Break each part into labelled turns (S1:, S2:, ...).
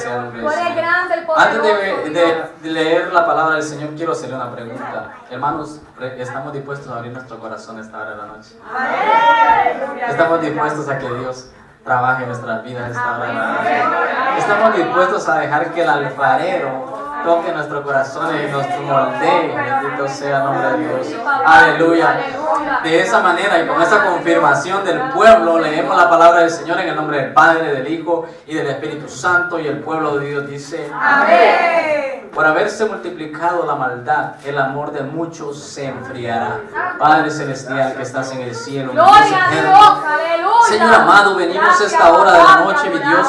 S1: sea el nombre del Señor. Antes de leer la palabra del Señor, quiero hacerle una pregunta. Hermanos, ¿estamos dispuestos a abrir nuestro corazón esta hora de la noche? ¿Estamos dispuestos a que Dios trabaje en nuestras vidas esta hora de la noche? ¿Estamos dispuestos a dejar que el alfarero toque nuestro corazón y nos moldee? Bendito sea el nombre de Dios. Aleluya. De esa manera y con esa confirmación del pueblo, leemos la palabra del Señor en el nombre del Padre, del Hijo y del Espíritu Santo. Y el pueblo de Dios dice: amén. Por haberse multiplicado la maldad, el amor de muchos se enfriará. Padre celestial que estás en el cielo, Señor amado, venimos esta hora de la noche, mi Dios,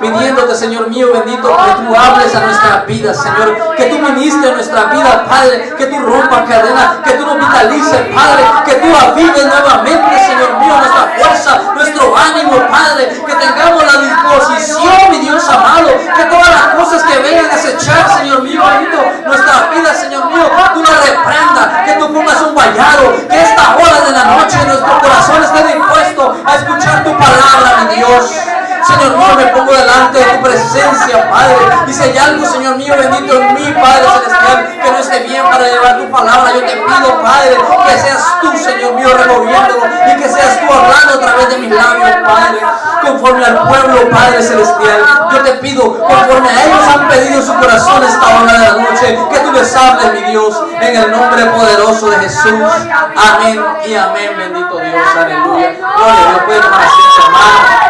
S1: pidiéndote, Señor mío bendito, que tú hables a nuestras vidas, Señor, que tú ministres a nuestra vida, Padre, que tú rompas cadenas, que tú nos vitalices, Padre, que tú avives nuevamente, Señor mío, nuestra fuerza, nuestro ánimo, Padre, que tengamos la disposición, mi Dios amado, que todas las cosas que vengan a acechar, Señor mío bendito, nuestra vida, Señor mío, tú las reprendas, que tú pongas un vallado, que esta hora de la noche nuestro corazón esté dispuesto a escuchar tu palabra, mi Dios. Señor mío, me pongo delante de tu presencia, Padre, y si hay algo, Señor mío bendito, en mí, Padre celestial, que no esté bien para llevar tu palabra, yo te pido, Padre, que seas tú, Señor mío, removiéndolo, y que seas tú hablando a través de mis labios, Padre, conforme al pueblo, Padre celestial. Yo te pido, conforme a ellos han pedido su corazón esta hora de la noche, que tú les hables, mi Dios, en el nombre poderoso de Jesús. Amén y amén, bendito Dios, aleluya. Gloria a Dios, puede tomar asiento, hermano.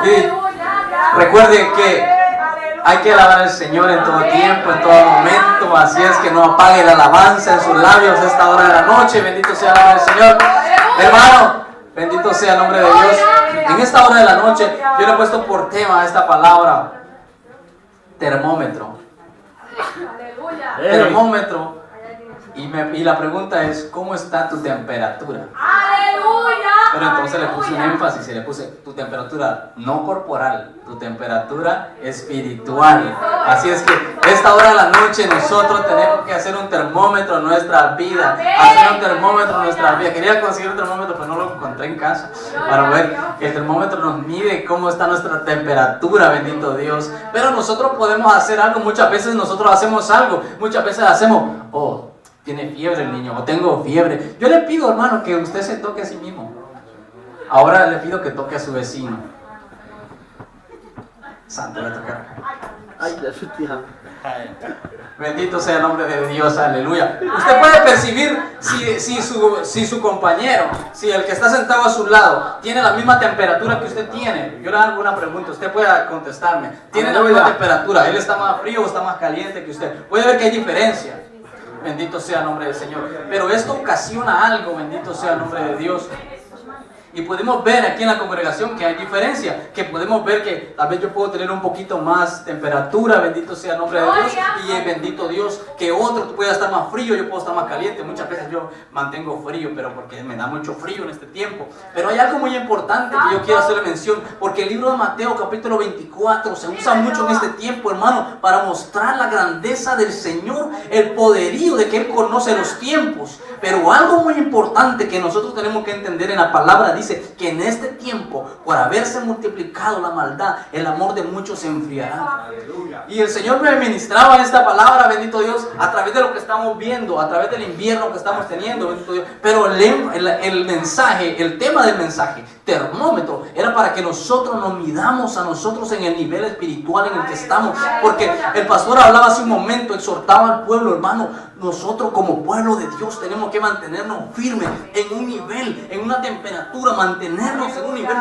S1: Y recuerden que hay que alabar al Señor en todo tiempo, en todo momento. Así es que no apague la alabanza en sus labios esta hora de la noche. Bendito sea el nombre del Señor. Hermano, bendito sea el nombre de Dios. En esta hora de la noche yo le he puesto por tema esta palabra: termómetro. Termómetro. Y la pregunta es: ¿cómo está tu temperatura? Pero entonces le puse un énfasis y le puse: tu temperatura no corporal, tu temperatura espiritual. Así es que esta hora de la noche nosotros tenemos que hacer un termómetro en nuestra vida, hacer un termómetro en nuestra vida. Quería conseguir un termómetro, pero no lo encontré en casa, para ver que el termómetro nos mide cómo está nuestra temperatura, bendito Dios. Pero nosotros podemos hacer algo. Muchas veces nosotros hacemos algo, muchas veces hacemos: oh, tiene fiebre el niño, o tengo fiebre. Yo le pido, hermano, que usted se toque a sí mismo. Ahora le pido que toque a su vecino. Santo, voy a tocar. Ay, la chutia. Bendito sea el nombre de Dios, aleluya. Usted puede percibir si su compañero, si el que está sentado a su lado, tiene la misma temperatura que usted tiene. Yo le hago una pregunta, usted puede contestarme. ¿Tiene la misma temperatura? ¿Él está más frío o está más caliente que usted? Puede ver que hay diferencia. Bendito sea el nombre del Señor. Pero esto ocasiona algo, bendito sea el nombre de Dios. Y podemos ver aquí en la congregación que hay diferencia, que podemos ver que tal vez yo puedo tener un poquito más temperatura, bendito sea el nombre de Dios, y bendito Dios, que otro pueda estar más frío, yo puedo estar más caliente. Muchas veces yo mantengo frío, pero porque me da mucho frío en este tiempo. Pero hay algo muy importante que yo quiero hacerle mención, porque el libro de Mateo capítulo 24 se usa mucho en este tiempo, hermano, para mostrar la grandeza del Señor, el poderío de que Él conoce los tiempos. Pero algo muy importante que nosotros tenemos que entender en la palabra dice que en este tiempo, por haberse multiplicado la maldad, el amor de muchos se enfriará. Y el Señor me ministraba esta palabra, bendito Dios, a través de lo que estamos viendo, a través del invierno que estamos teniendo, bendito Dios. Pero el mensaje, el tema del mensaje, termómetro, era para que nosotros nos midamos a nosotros en el nivel espiritual en el que estamos. Porque el pastor hablaba hace un momento, exhortaba al pueblo, hermano. Nosotros como pueblo de Dios tenemos que mantenernos firmes en un nivel, en una temperatura, mantenernos en un nivel,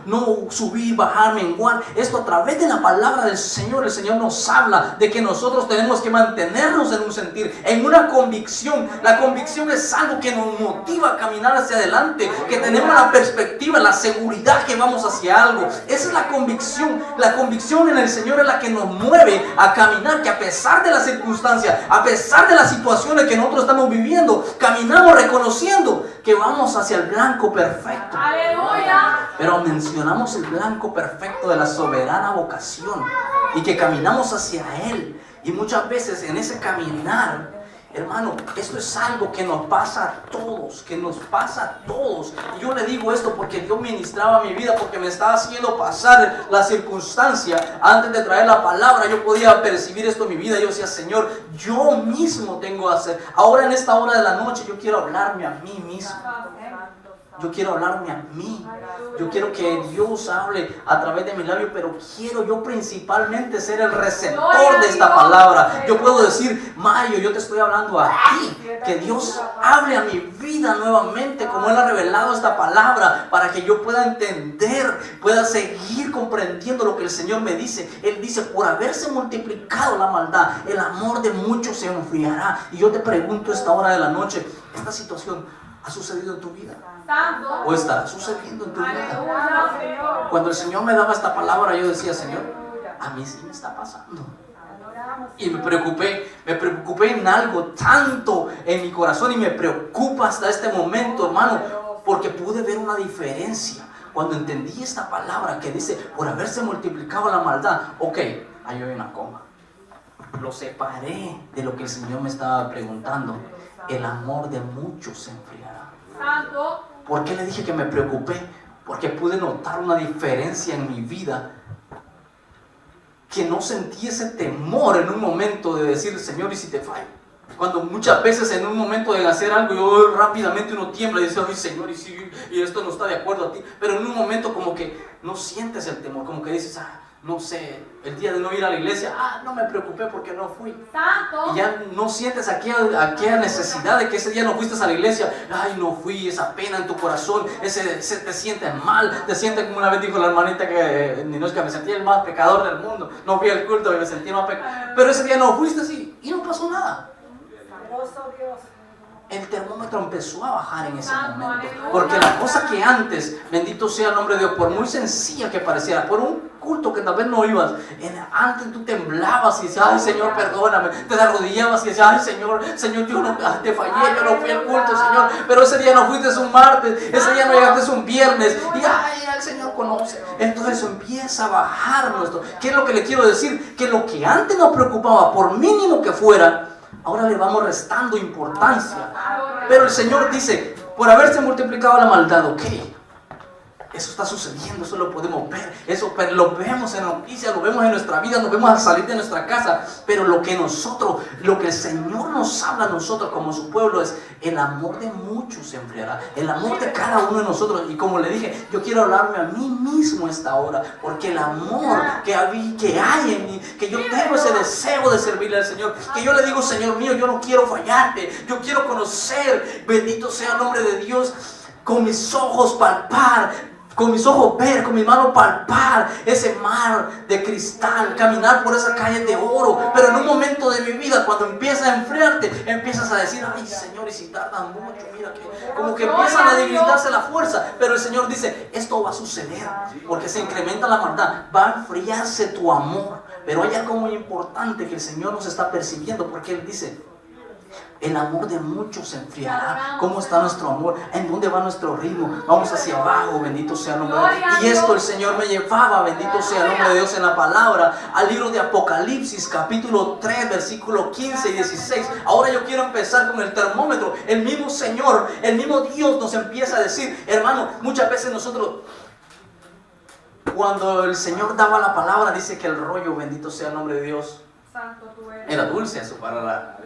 S1: no subir, bajar, menguar. Esto a través de la palabra del Señor. El Señor nos habla de que nosotros tenemos que mantenernos en un sentir, en una convicción. La convicción es algo que nos motiva a caminar hacia adelante, que tenemos la perspectiva, la seguridad que vamos hacia algo. Esa es la convicción. La convicción en el Señor es la que nos mueve a caminar, que a pesar de las circunstancias, a pesar de las situaciones que nosotros estamos viviendo, caminamos reconociendo que vamos hacia el blanco perfecto. ¡Aleluya! Pero mencionamos el blanco perfecto de la soberana vocación y que caminamos hacia Él. Y muchas veces en ese caminar,
S2: Hermano, esto es algo que nos pasa a todos, Y yo le digo esto porque Dios ministraba mi vida, porque me estaba haciendo pasar la circunstancia. Antes de traer la palabra, yo podía percibir esto en mi vida. Yo decía, Señor, yo mismo tengo que hacer. Ahora en esta hora de la noche, yo quiero hablarme a mí mismo. Yo quiero hablarme a mí. Yo quiero que Dios hable a través de mi labio, pero quiero yo principalmente ser el receptor de esta palabra. Yo puedo decir, Mario, yo te estoy hablando a ti. Que Dios hable a mi vida nuevamente, como Él ha revelado esta palabra, para que yo pueda entender, pueda seguir comprendiendo lo que el Señor me dice. Él dice, por haberse multiplicado la maldad, el amor de muchos se enfriará. Y yo te pregunto esta hora de la noche, esta situación ¿ha sucedido en tu vida? ¿O estará sucediendo en tu vida? Cuando el Señor me daba esta palabra, yo decía, Señor, a mí sí me está pasando. Y me preocupé en algo tanto en mi corazón, y me preocupa hasta este momento, hermano, porque pude ver una diferencia cuando entendí esta palabra que dice, por haberse multiplicado la maldad. Ok, ahí hay una coma. Lo separé de lo que el Señor me estaba preguntando. El amor de muchos se enfriará. ¿Por qué le dije que me preocupé? Porque pude notar una diferencia en mi vida, que no sentí ese temor en un momento de decir, Señor, ¿y si te fallo? Cuando muchas veces en un momento de hacer algo, yo rápidamente uno tiembla y dice, ay, Señor, y esto no está de acuerdo a ti. Pero en un momento como que no sientes el temor, como que dices, no sé, el día de no ir a la iglesia, no me preocupé porque no fui. Y ya no sientes aquella necesidad de que ese día no fuiste a la iglesia. Ay, no fui, esa pena en tu corazón, te sientes mal, te sientes como una vez dijo la hermanita que me sentía el más pecador del mundo. No fui al culto y me sentía más pecador. Pero ese día no fuiste así y no pasó nada. El termómetro empezó a bajar en ese momento, porque la cosa que antes, bendito sea el nombre de Dios, por muy sencilla que pareciera, por un culto que tal vez no ibas, antes tú temblabas y decías, ay, Señor, perdóname, te arrodillabas y decías, ay, Señor, yo no te fallé, yo no fui al culto, Señor, pero ese día no fuiste un martes, ese día no llegaste un viernes, y ay, el Señor conoce. Entonces eso empieza a bajar nuestro. ¿Qué es lo que le quiero decir? Que lo que antes nos preocupaba, por mínimo que fuera, ahora le vamos restando importancia. Pero el Señor dice, por haberse multiplicado la maldad, ok, eso está sucediendo, eso lo podemos ver, eso lo vemos en noticias, lo vemos en nuestra vida, nos vemos al salir de nuestra casa. Pero lo que el Señor nos habla a nosotros como su pueblo es, el amor de muchos se enfriará, el amor de cada uno de nosotros. Y como le dije, yo quiero hablarme a mí mismo esta hora, porque el amor que hay en mí, que yo tengo ese deseo de servirle al Señor, que yo le digo, Señor mío, yo no quiero fallarte, yo quiero conocer, bendito sea el nombre de Dios, con mis ojos palpar, con mis ojos ver, con mis manos palpar ese mar de cristal, caminar por esa calle de oro. Pero en un momento de mi vida, cuando empieza a enfriarte, empiezas a decir, ay, Señor, y si tardan mucho, mira que como que empiezan a debilitarse la fuerza. Pero el Señor dice, esto va a suceder, porque se incrementa la maldad, va a enfriarse tu amor. Pero hay algo muy importante que el Señor nos está percibiendo, porque Él dice, el amor de muchos se enfriará. ¿Cómo está nuestro amor? ¿En dónde va nuestro ritmo? Vamos hacia abajo, bendito sea el nombre de Dios. Y esto el Señor me llevaba, bendito sea el nombre de Dios, en la palabra, al libro de Apocalipsis, capítulo 3, versículo 15 y 16. Ahora yo quiero empezar con el termómetro. El mismo Señor, el mismo Dios nos empieza a decir, hermano, muchas veces nosotros, cuando el Señor daba la palabra, dice que el rollo, bendito sea el nombre de Dios, era dulce a su paladar.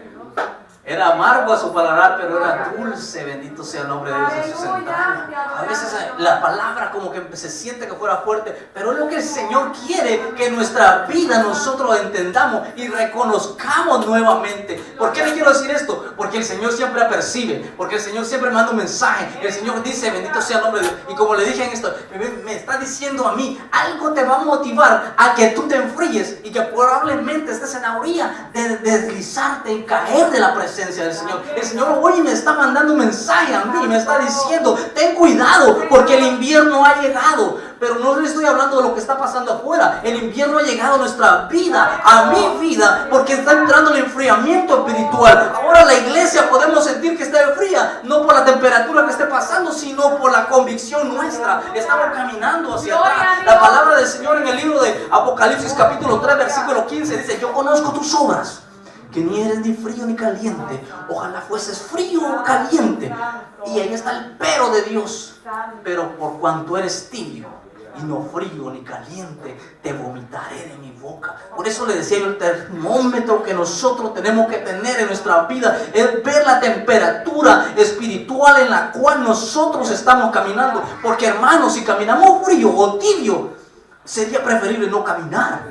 S2: Era amargo a su paladar, pero era dulce, bendito sea el nombre de Dios en sus entrañas. A veces la palabra como que se siente que fuera fuerte, pero es lo que el Señor quiere que en nuestra vida nosotros entendamos y reconozcamos nuevamente. ¿Por qué le quiero decir esto? Porque el Señor siempre apercibe, porque el Señor siempre manda un mensaje. El Señor dice, bendito sea el nombre de Dios. Y como le dije en esto, me está diciendo a mí, algo te va a motivar a que tú te enfríes y que probablemente estés en la orilla de deslizarte y caer de la presencia del Señor. El Señor hoy me está mandando un mensaje a mí, me está diciendo, ten cuidado porque el invierno ha llegado. Pero no le estoy hablando de lo que está pasando afuera. El invierno ha llegado a nuestra vida, a mi vida, porque está entrando el enfriamiento espiritual. Ahora la iglesia podemos sentir que está fría, no por la temperatura que esté pasando, sino por la convicción nuestra. Estamos caminando hacia atrás. La palabra del Señor en el libro de Apocalipsis capítulo 3 versículo 15 dice, yo conozco tus obras. que ni eres ni frío ni caliente. Ojalá fueses frío o caliente. Y ahí está el pero de Dios. Pero por cuanto eres tibio y no frío ni caliente, te vomitaré de mi boca. Por eso le decía yo, el termómetro que nosotros tenemos que tener en nuestra vida es ver la temperatura espiritual en la cual nosotros estamos caminando. Porque hermanos, si caminamos frío o tibio, sería preferible no caminar.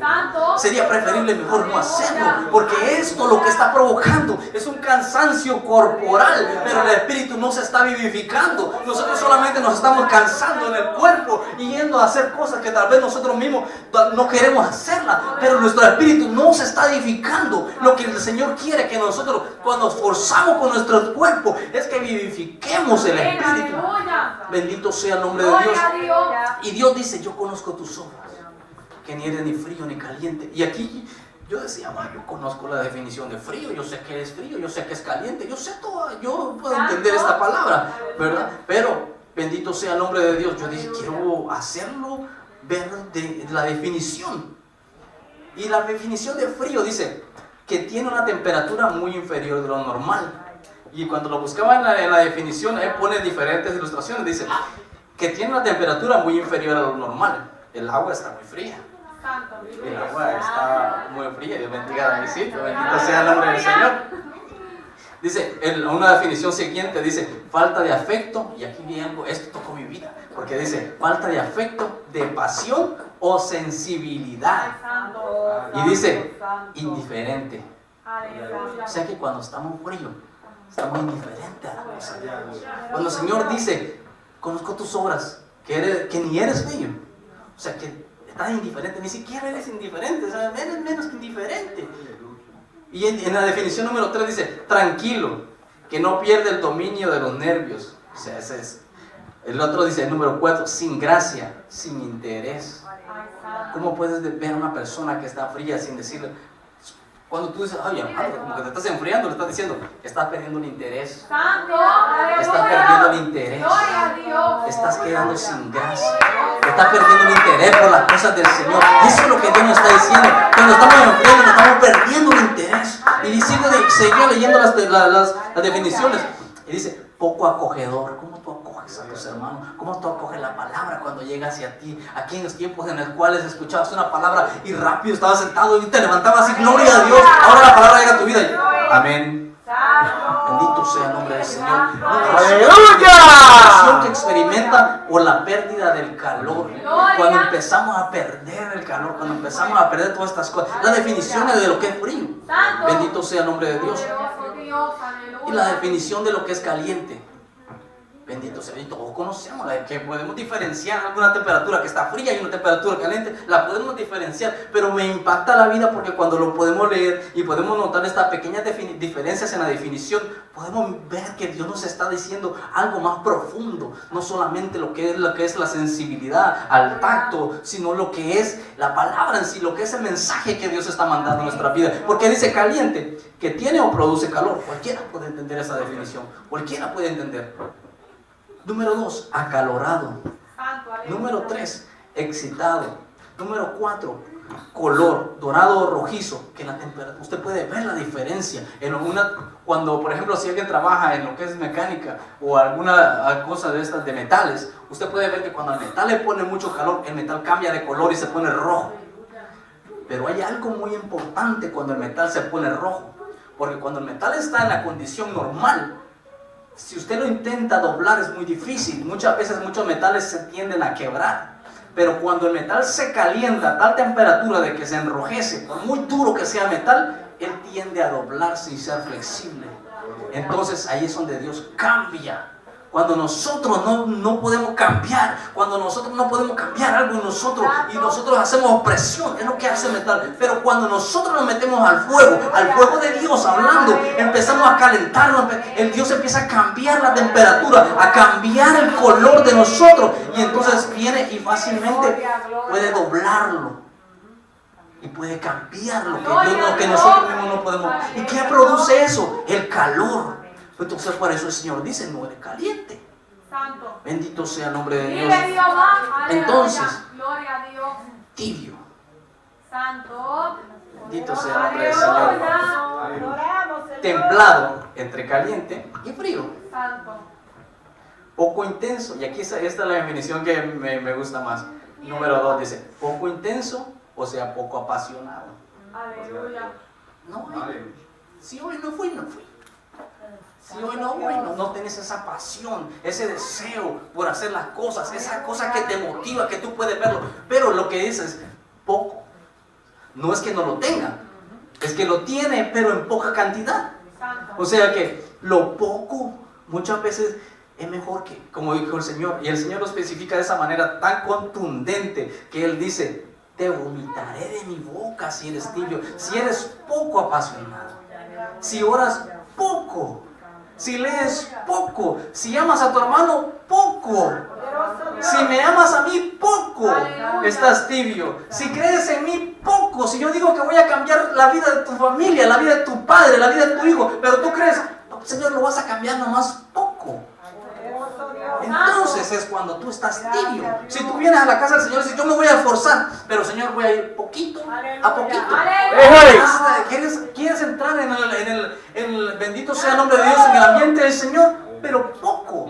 S2: Sería preferible mejor no hacerlo. Porque esto lo que está provocando es un cansancio corporal. Pero el espíritu no se está vivificando. Nosotros solamente nos estamos cansando en el cuerpo y yendo a hacer cosas que tal vez nosotros mismos no queremos hacerlas. Pero nuestro espíritu no se está edificando. Lo que el Señor quiere que nosotros, cuando nos forzamos con nuestro cuerpo, es que vivifiquemos el espíritu. Bendito sea el nombre de Dios. Y Dios dice: yo conozco tus obras, que ni eres ni frío ni caliente. Y aquí yo decía, yo conozco la definición de frío, yo sé que es frío, yo sé que es caliente, yo sé todo, yo puedo entender esta palabra, ¿verdad? Pero bendito sea el nombre de Dios. Yo dije, quiero hacerlo, ver de la definición. Y la definición de frío dice que tiene una temperatura muy inferior de lo normal. Y cuando lo buscaba en la definición, él pone diferentes ilustraciones. Dice que tiene una temperatura muy inferior a lo normal. El agua está muy fría. El agua está muy fría. Dios bendiga a Davidcito. Bendito sea el nombre del Señor. Dice, una definición siguiente dice, falta de afecto. Y aquí viene algo, esto tocó mi vida. Porque dice, falta de afecto, de pasión o sensibilidad. Y dice, indiferente. O sea que cuando estamos fríos, estamos indiferentes a la cosa. Cuando el Señor dice, conozco tus obras, que ni eres frío. O sea que estás indiferente, ni siquiera eres indiferente, o sea, eres menos que indiferente. Y en la definición número 3 dice, tranquilo, que no pierde el dominio de los nervios. O sea, ese es. El otro dice, el número 4, sin gracia, sin interés. ¿Cómo puedes ver a una persona que está fría sin decirle? Cuando tú dices, ay, hermano, como que te estás enfriando, le estás diciendo, estás perdiendo el interés. Estás perdiendo el interés. Estás quedando sin gracia. Estás perdiendo el interés por las cosas del Señor. Eso es lo que Dios nos está diciendo. Cuando estamos enfriando, nos estamos perdiendo el interés. Y sigue leyendo las definiciones. Y dice, poco acogedor. ¿Cómo tú acoges a tus hermanos? ¿Cómo tú acoges la palabra cuando llega hacia ti? Aquí en los tiempos en los cuales escuchabas una palabra y rápido estabas sentado y te levantabas y gloria a Dios. Ahora la palabra llega a tu vida. Amén. Bendito sea el nombre del Señor. ¡Aleluya! Que experimenta por la pérdida del calor. Cuando empezamos a perder el calor, cuando empezamos a perder todas estas cosas, la definición de lo que es frío. Bendito sea el nombre de Dios. Y la definición de lo que es caliente. Bendito sea, y todos conocemos la de que podemos diferenciar alguna temperatura que está fría y una temperatura caliente, la podemos diferenciar, pero me impacta la vida porque cuando lo podemos leer y podemos notar estas pequeñas diferencias en la definición, podemos ver que Dios nos está diciendo algo más profundo, no solamente lo que es la sensibilidad al tacto, sino lo que es la palabra en sí, lo que es el mensaje que Dios está mandando a nuestra vida. Porque dice caliente, que tiene o produce calor. Cualquiera puede entender esa definición, cualquiera puede entender. Número 2, acalorado. Número 3, excitado. Número 4, color, dorado o rojizo. Que la temperatura, usted puede ver la diferencia. Cuando, por ejemplo, si alguien trabaja en lo que es mecánica o alguna cosa de estas de metales, usted puede ver que cuando al metal le pone mucho calor, el metal cambia de color y se pone rojo. Pero hay algo muy importante cuando el metal se pone rojo. Porque cuando el metal está en la condición normal, si usted lo intenta doblar es muy difícil. Muchas veces muchos metales se tienden a quebrar. Pero cuando el metal se calienta a tal temperatura de que se enrojece, por muy duro que sea el metal, él tiende a doblarse y ser flexible. Entonces ahí es donde Dios cambia. Cuando nosotros no podemos cambiar, cuando nosotros no podemos cambiar algo en nosotros y nosotros hacemos presión, es lo que hace el metal. Pero cuando nosotros nos metemos al fuego de Dios hablando, empezamos a calentarnos, el Dios empieza a cambiar la temperatura, a cambiar el color de nosotros y entonces viene y fácilmente puede doblarlo y puede cambiar lo que nosotros mismos no podemos. ¿Y qué produce eso? El calor. Entonces por eso el Señor dice, no eres caliente. Santo. Bendito sea el nombre de Dios. Entonces, tibio. Santo. Bendito sea el nombre del Señor. templado, entre caliente y frío.
S3: Santo.
S2: Poco intenso, y aquí esta es la definición que me gusta más. Número 2 dice, poco intenso, o sea, poco apasionado.
S3: Aleluya.
S2: No, si hoy no fui, no fui. Si hoy no voy, no tienes esa pasión, ese deseo por hacer las cosas, esa cosa que te motiva, que tú puedes verlo. Pero lo que dices, poco. No es que no lo tenga, es que lo tiene, pero en poca cantidad. O sea que lo poco muchas veces es mejor que, como dijo el Señor, y el Señor lo especifica de esa manera tan contundente, que Él dice, te vomitaré de mi boca si eres tibio, si eres poco apasionado, si oras poco, si lees poco, si amas a tu hermano poco, si me amas a mí poco, estás tibio, si crees en mí poco, si yo digo que voy a cambiar la vida de tu familia, la vida de tu padre, la vida de tu hijo, pero tú crees, Señor, lo vas a cambiar nomás poco. Entonces es cuando tú estás tibio. Si tú vienes a la casa del Señor y dices, yo me voy a esforzar, pero Señor, voy a ir poquito a poquito. ¿Quieres entrar en el bendito sea el nombre de Dios, en el ambiente del Señor? Pero poco.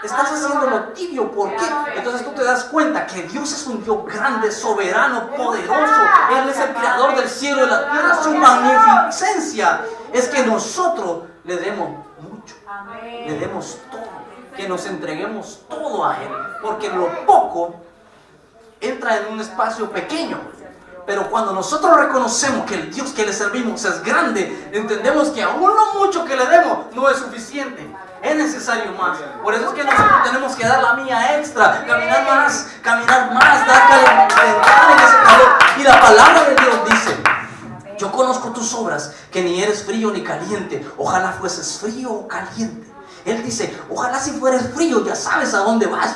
S2: Estás haciéndolo tibio. ¿Por qué? Entonces tú te das cuenta que Dios es un Dios grande, soberano, poderoso. Él es el creador del cielo y de la tierra. Su magnificencia es que nosotros le demos mucho, le demos todo, que nos entreguemos todo a Él, porque lo poco entra en un espacio pequeño, pero cuando nosotros reconocemos que el Dios que le servimos es grande, entendemos que aún lo mucho que le demos no es suficiente, es necesario más. Por eso es que nosotros tenemos que dar la mía extra, caminar más, dar calentar en ese calor. Y la palabra de Dios dice, yo conozco tus obras, que ni eres frío ni caliente, ojalá fueses frío o caliente. Él dice, ojalá si fueres frío, ya sabes a dónde vas.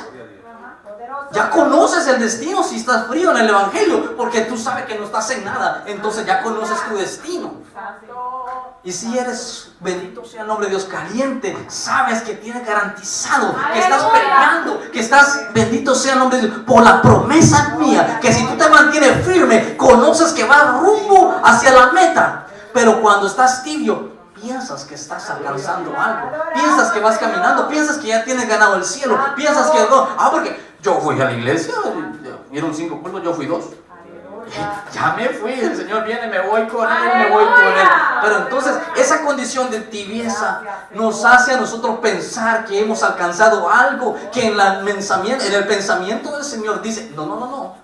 S2: Ya conoces el destino si estás frío en el Evangelio, porque tú sabes que no estás en nada, entonces ya conoces tu destino. Y si eres, bendito sea el nombre de Dios, caliente, sabes que tienes garantizado, que estás peleando, que estás, bendito sea el nombre de Dios, por la promesa mía, que si tú te mantienes firme, conoces que vas rumbo hacia la meta. Pero cuando estás tibio, piensas que estás alcanzando algo, piensas que vas caminando, piensas que ya tienes ganado el cielo, piensas que no, porque yo fui a la iglesia, vieron 5 cultos, yo fui 2. Ya me fui, el Señor viene, me voy con Él, Pero entonces esa condición de tibieza nos hace a nosotros pensar que hemos alcanzado algo, que en el pensamiento del Señor dice, no,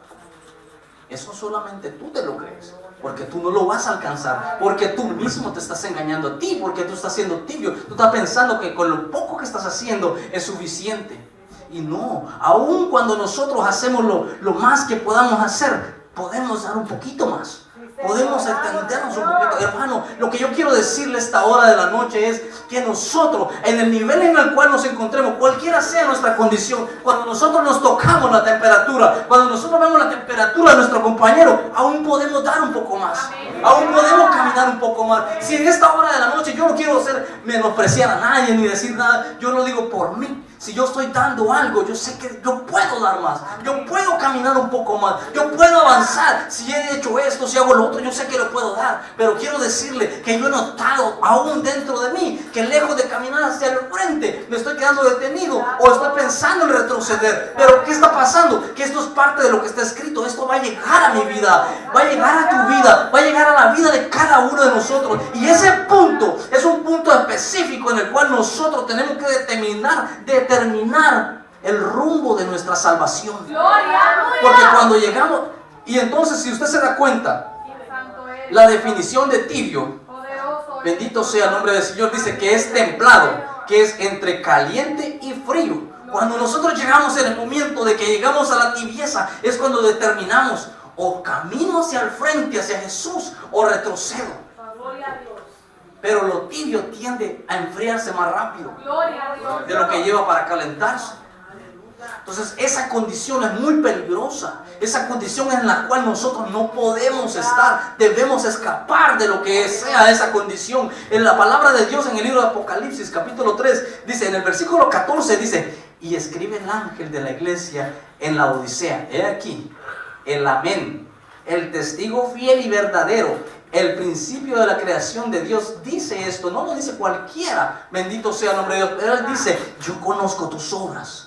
S2: eso solamente tú te lo crees, porque tú no lo vas a alcanzar, porque tú mismo te estás engañando a ti, porque tú estás siendo tibio, tú estás pensando que con lo poco que estás haciendo es suficiente. Y no, aun cuando nosotros hacemos lo más que podamos hacer, podemos dar un poquito más, podemos extendernos un poquito. Hermano, lo que yo quiero decirle esta hora de la noche es que nosotros, en el nivel en el cual nos encontremos, cualquiera sea nuestra condición, cuando nosotros nos tocamos la temperatura, cuando nosotros vemos la temperatura de nuestro compañero, aún podemos dar un poco más, aún podemos caminar un poco más. Si en esta hora de la noche, yo no quiero menospreciar a nadie ni decir nada, yo lo digo por mí. Si yo estoy dando algo, yo sé que yo puedo dar más, yo puedo caminar un poco más, yo puedo avanzar. Si he hecho esto, si hago lo otro, yo sé que lo puedo dar. Pero quiero decirle que yo he notado aún dentro de mí que lejos de caminar hacia el frente, me estoy quedando detenido o estoy pensando en retroceder. Pero ¿qué está pasando? Que esto es parte de lo que está escrito. Esto va a llegar a mi vida, va a llegar a tu vida, va a llegar a la vida de cada uno de nosotros. Y ese punto es un punto específico en el cual nosotros tenemos que determinar el rumbo de nuestra salvación. Porque cuando llegamos, y entonces si usted se da cuenta, la definición de tibio, bendito sea el nombre del Señor, dice que es templado, que es entre caliente y frío. Cuando nosotros llegamos en el momento de que llegamos a la tibieza, es cuando determinamos o camino hacia el frente, hacia Jesús, o retrocedo. Pero lo tibio tiende a enfriarse más rápido de lo que lleva para calentarse. Entonces esa condición es muy peligrosa. Esa condición en la cual nosotros no podemos estar. Debemos escapar de lo que sea esa condición. En la palabra de Dios en el libro de Apocalipsis capítulo 3 dice, en el versículo 14 dice, y escribe el ángel de la iglesia en la Odisea, he aquí el amén, el testigo fiel y verdadero, el principio de la creación de Dios, dice esto. No lo dice cualquiera, bendito sea el nombre de Dios, pero Él dice: yo conozco tus obras.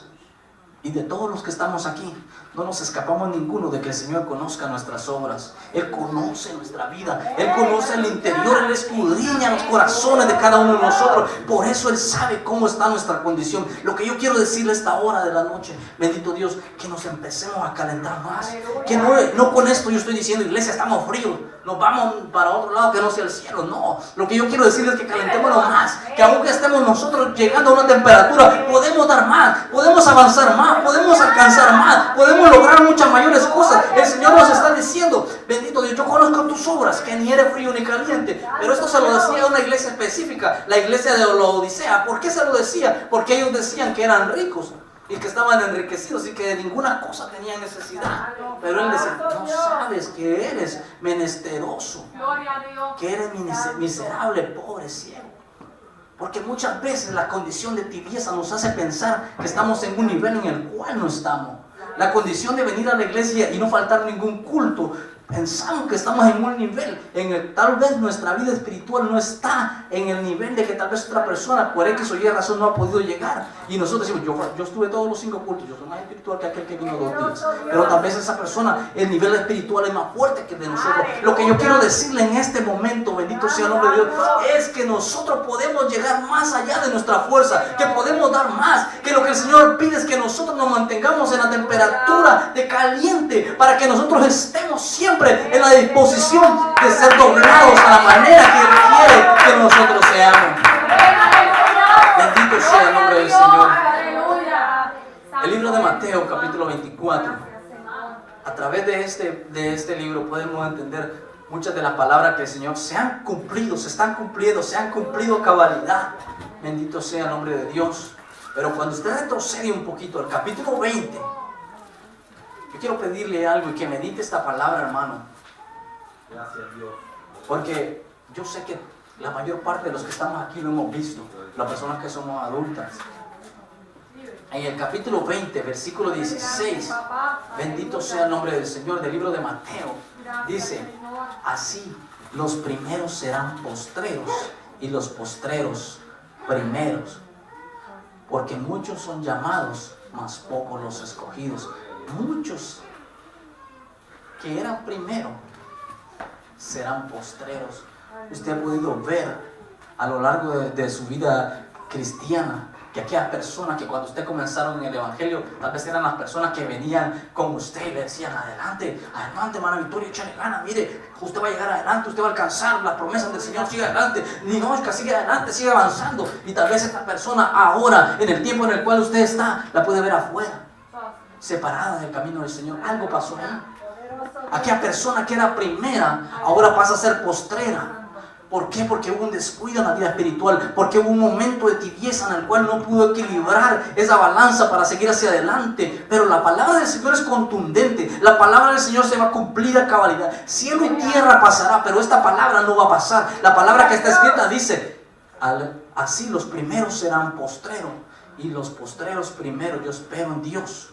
S2: Y de todos los que estamos aquí, no nos escapamos ninguno de que el Señor conozca nuestras obras. Él conoce nuestra vida, Él conoce el interior, Él escudriña los corazones de cada uno de nosotros. Por eso Él sabe cómo está nuestra condición. Lo que yo quiero decirle a esta hora de la noche, bendito Dios, que nos empecemos a calentar más. Que no con esto yo estoy diciendo: iglesia, estamos fríos, nos vamos para otro lado que no sea el cielo. No, lo que yo quiero decirles es que calentémonos más. Que aunque estemos nosotros llegando a una temperatura, podemos dar más, podemos avanzar más, podemos alcanzar más, podemos lograr muchas mayores cosas. El Señor nos está diciendo: bendito Dios, yo conozco tus obras, que ni eres frío ni caliente. Pero esto se lo decía a una iglesia específica, la iglesia de la Odisea. ¿Por qué se lo decía? Porque ellos decían que eran ricos y que estaban enriquecidos y que de ninguna cosa tenían necesidad. Pero Él decía: no sabes que eres menesteroso, que eres miserable, pobre, ciego. Porque muchas veces la condición de tibieza nos hace pensar que estamos en un nivel en el cual no estamos. La condición de venir a la iglesia y no faltar ningún culto, pensamos que estamos en un nivel en el tal vez nuestra vida espiritual no está en el nivel de que tal vez otra persona por X o Y razón no ha podido llegar. Y nosotros decimos: yo estuve todos los 5 cultos, yo soy más espiritual que aquel que vino 2 días. Pero tal vez esa persona, el nivel espiritual es más fuerte que el de nosotros. Lo que yo quiero decirle en este momento, bendito sea el nombre de Dios, es que nosotros podemos llegar más allá de nuestra fuerza, que podemos dar más, que lo que el Señor pide es que nosotros nos mantengamos en la temperatura de caliente, para que nosotros estemos siempre en la disposición de ser doblados a la manera que Él quiere que nosotros seamos. Bendito sea el nombre del Señor. El libro de Mateo, capítulo 24. A través de este libro podemos entender muchas de las palabras que el Señor se han cumplido, se están cumpliendo, se han cumplido a cabalidad. Bendito sea el nombre de Dios. Pero cuando usted retrocede un poquito al capítulo 20, yo quiero pedirle algo y que medite esta palabra, hermano.
S3: Gracias, Dios.
S2: Porque yo sé que la mayor parte de los que estamos aquí lo hemos visto, las personas que somos adultas. En el capítulo 20, versículo 16, bendito sea el nombre del Señor, del libro de Mateo, dice: así los primeros serán postreros y los postreros primeros. Porque muchos son llamados, mas pocos los escogidos. Muchos que eran primero serán postreros. Usted ha podido ver a lo largo de su vida cristiana que aquellas personas que cuando usted comenzaron en el evangelio, tal vez eran las personas que venían con usted y le decían: adelante, adelante, hermana Victoria, échale ganas, mire, usted va a llegar adelante, usted va a alcanzar las promesas del Señor, siga adelante, Ninochka, sigue adelante, sigue avanzando. Y tal vez esta persona ahora, en el tiempo en el cual usted está, la puede ver afuera, separada del camino del Señor. Algo pasó ahí. Aquella persona que era primera ahora pasa a ser postrera. ¿Por qué? Porque hubo un descuido en la vida espiritual, porque hubo un momento de tibieza en el cual no pudo equilibrar esa balanza para seguir hacia adelante. Pero la palabra del Señor es contundente, la palabra del Señor se va a cumplir a cabalidad. Cielo y tierra pasará, pero esta palabra no va a pasar. La palabra que está escrita dice: así los primeros serán postreros y los postreros primeros. Yo espero en Dios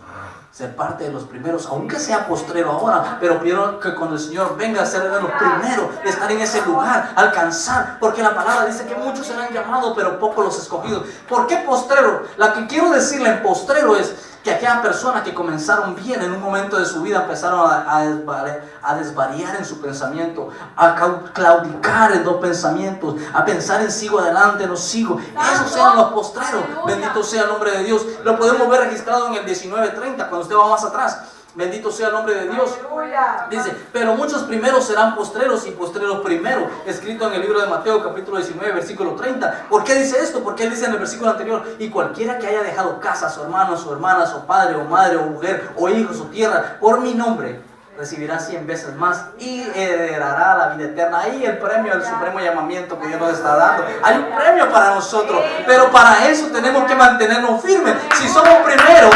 S2: ser parte de los primeros, aunque sea postrero ahora, pero quiero que cuando el Señor venga a ser de los primeros, estar en ese lugar, alcanzar, porque la palabra dice que muchos serán llamados, pero pocos los escogidos. ¿Por qué postrero? La que quiero decirle en postrero es que aquellas personas que comenzaron bien en un momento de su vida empezaron a desvariar en su pensamiento, a claudicar en los pensamientos, a pensar en sigo adelante, no sigo. Esos sean los postreros. Bendito sea el nombre de Dios. Lo podemos ver registrado en el 19:30, cuando usted va más atrás. Bendito sea el nombre de Dios. Dice: pero muchos primeros serán postreros y postreros primeros. Escrito en el libro de Mateo capítulo 19 versículo 30. ¿Por qué dice esto? Porque él dice en el versículo anterior: y cualquiera que haya dejado casas o hermanos o hermanas o padre o madre o mujer o hijos o tierra por mi nombre, recibirá 100 veces más y heredará la vida eterna. Ahí el premio, el supremo llamamiento que Dios nos está dando. Hay un premio para nosotros, pero para eso tenemos que mantenernos firmes. Si somos primeros,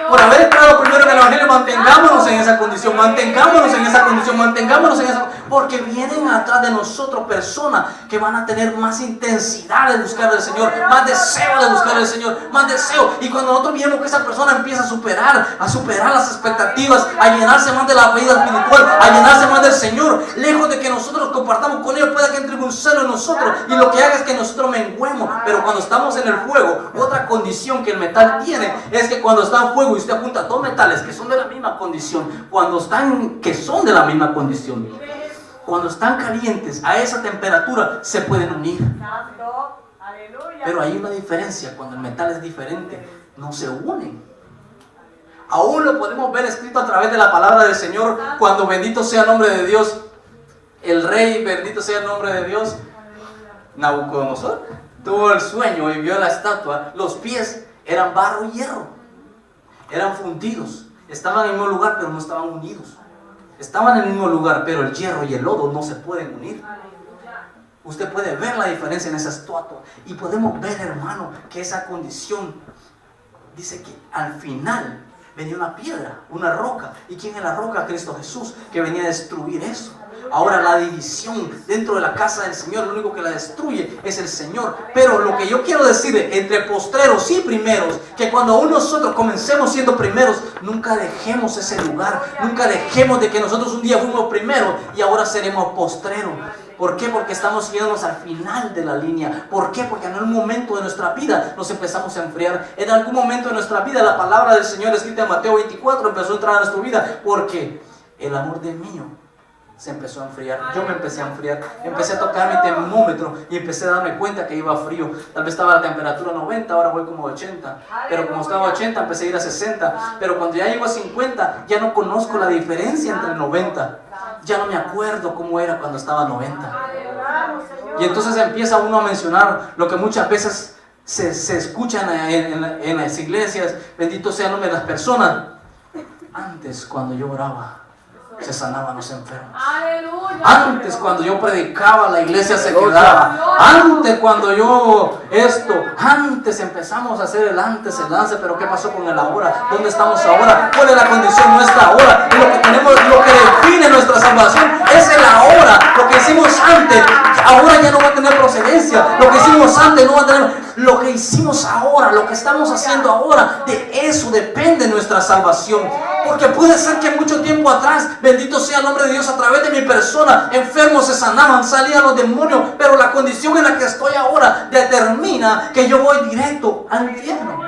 S2: por haber estado primero en el evangelio, mantengámonos en esa condición, mantengámonos en esa condición, mantengámonos en esa. Porque vienen atrás de nosotros personas que van a tener más intensidad de buscar al Señor, más deseo de buscar al Señor, más deseo. Y cuando nosotros vemos que esa persona empieza a superar las expectativas, a llenarse más de la vida espiritual, a llenarse más del Señor, lejos de que nosotros compartamos con ellos, pueda que entre un celo en nosotros y lo que haga es que nosotros menguemos. Pero cuando estamos en el fuego, otra condición que el metal tiene es que cuando está en fuego y usted apunta dos metales que son de la misma condición, cuando están calientes a esa temperatura se pueden unir. Pero hay una diferencia: cuando el metal es diferente no se unen. Aún lo podemos ver escrito a través de la palabra del Señor, cuando, bendito sea el nombre de Dios, el rey, bendito sea el nombre de Dios, Nabucodonosor, tuvo el sueño y vio la estatua. Los pies eran barro y hierro, eran fundidos, estaban en el mismo lugar pero no estaban unidos. Estaban en el mismo lugar, pero el hierro y el lodo no se pueden unir. Usted puede ver la diferencia en esa estatua. Y podemos ver, hermano, que esa condición dice que al final venía una piedra, una roca. ¿Y quién es la roca? Cristo Jesús, que venía a destruir eso. Ahora la división dentro de la casa del Señor, lo único que la destruye es el Señor. Pero lo que yo quiero decir entre postreros y primeros, que cuando aún nosotros comencemos siendo primeros, nunca dejemos ese lugar, nunca dejemos de que nosotros un día fuimos primeros y ahora seremos postreros. ¿Por qué? Porque estamos yéndonos al final de la línea. ¿Por qué? Porque en algún momento de nuestra vida nos empezamos a enfriar. En algún momento de nuestra vida la palabra del Señor escrita en Mateo 24 empezó a entrar a nuestra vida, porque el amor del mío se empezó a enfriar. Yo me empecé a enfriar, empecé a tocar mi termómetro y empecé a darme cuenta que iba frío. Tal vez estaba la temperatura 90, ahora voy como 80, pero como estaba a 80 empecé a ir a 60, pero cuando ya llego a 50 ya no conozco la diferencia entre 90, ya no me acuerdo cómo era cuando estaba a 90. Y entonces empieza uno a mencionar lo que muchas veces se escuchan en las iglesias: bendito sea el nombre de las personas. Antes, cuando yo oraba, se sanaban los enfermos. Antes, cuando yo predicaba, la iglesia se quedaba. Antes, cuando yo antes empezamos a hacer el antes, el lance. Pero ¿qué pasó con el ahora? ¿Dónde estamos ahora? ¿Cuál es la condición nuestra ahora? Y lo que tenemos, lo que define nuestra salvación es el ahora. Lo que hicimos antes, ahora ya no va a tener procedencia. Lo que hicimos antes no va a tener. Lo que hicimos ahora, lo que estamos haciendo ahora, de eso depende nuestra salvación. Porque puede ser que mucho tiempo atrás, bendito sea el nombre de Dios, a través de mi persona, enfermos se sanaban, salían los demonios, pero la condición en la que estoy ahora determina que yo voy directo al infierno.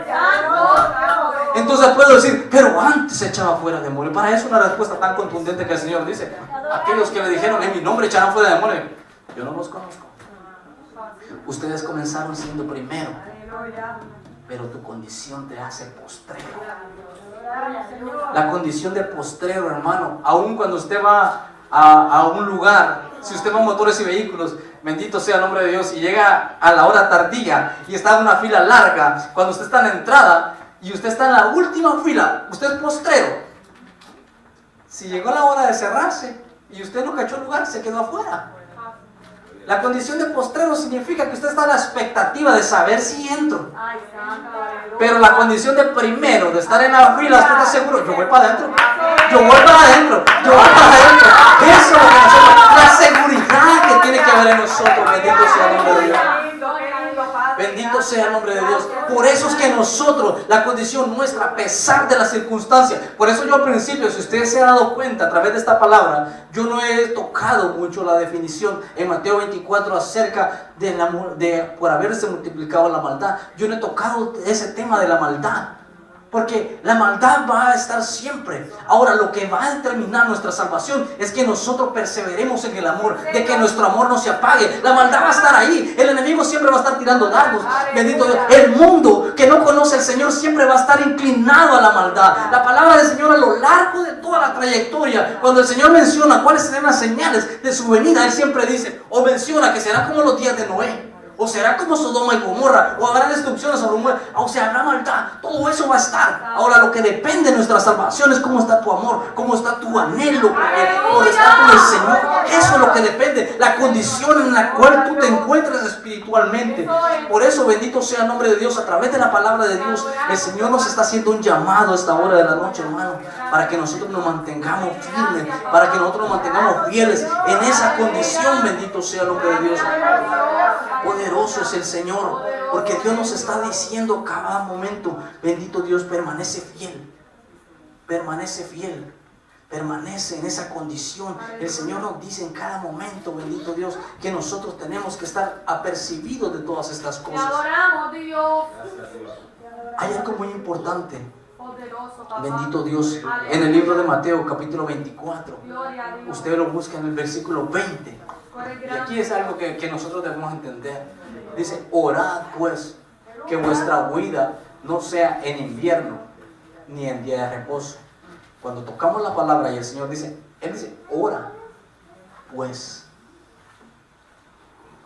S2: Entonces puedo decir: pero antes se echaba fuera demonios. Para eso una respuesta tan contundente que el Señor dice: aquellos que le dijeron en mi nombre echarán fuera demonios, yo no los conozco. Ustedes comenzaron siendo primero, pero tu condición te hace postrero. La condición de postrero, hermano, aun cuando usted va a un lugar, si usted va a motores y vehículos, bendito sea el nombre de Dios, y llega a la hora tardía y está en una fila larga, cuando usted está en la entrada y usted está en la última fila, usted es postrero. Si llegó la hora de cerrarse y usted no cachó el lugar, se quedó afuera. La condición de postrero significa que usted está a la expectativa de saber si entro. Pero la condición de primero, de estar en la fila, usted está seguro: yo voy para adentro, yo voy para adentro, yo voy para adentro. Eso es lo que nosotros, la seguridad que tiene que haber en nosotros. Bendito sea el nombre de Dios. Bendito sea el nombre de Dios. Por eso es que nosotros, la condición nuestra, a pesar de las circunstancias, por eso yo al principio, si usted se ha dado cuenta a través de esta palabra, yo no he tocado mucho la definición en Mateo 24 acerca de por haberse multiplicado la maldad. Yo no he tocado ese tema de la maldad, porque la maldad va a estar siempre. Ahora, lo que va a determinar nuestra salvación es que nosotros perseveremos en el amor, de que nuestro amor no se apague. La maldad va a estar ahí, el enemigo siempre va a estar tirando dardos. Bendito Dios. El mundo que no conoce al Señor siempre va a estar inclinado a la maldad. La palabra del Señor, a lo largo de toda la trayectoria, cuando el Señor menciona cuáles serán las señales de su venida, Él siempre dice, o menciona que será como los días de Noé, o será como Sodoma y Gomorra, o habrá destrucciones sobre mujer, o sea, habrá maldad. Todo eso va a estar. Ahora, lo que depende de nuestra salvación es cómo está tu amor, cómo está tu anhelo por estar con el Señor. eso es lo que depende, la condición en la cual tú te encuentras espiritualmente. Por eso, bendito sea el nombre de Dios, a través de la palabra de Dios, el Señor nos está haciendo un llamado a esta hora de la noche, hermano, para que nosotros nos mantengamos firmes, para que nosotros nos mantengamos fieles en esa condición. Bendito sea el nombre de Dios. Poderoso es el Señor, porque Dios nos está diciendo cada momento, bendito Dios, permanece fiel, permanece fiel, permanece en esa condición. El Señor nos dice en cada momento, bendito Dios, que nosotros tenemos que estar apercibidos de todas estas cosas. Hay algo muy importante, bendito Dios, en el libro de Mateo capítulo 24, usted lo busca en el versículo 20, y aquí es algo que nosotros debemos entender. Dice: orad pues, que vuestra huida no sea en invierno ni en día de reposo. Cuando tocamos la palabra y el Señor dice, Él dice: ora pues,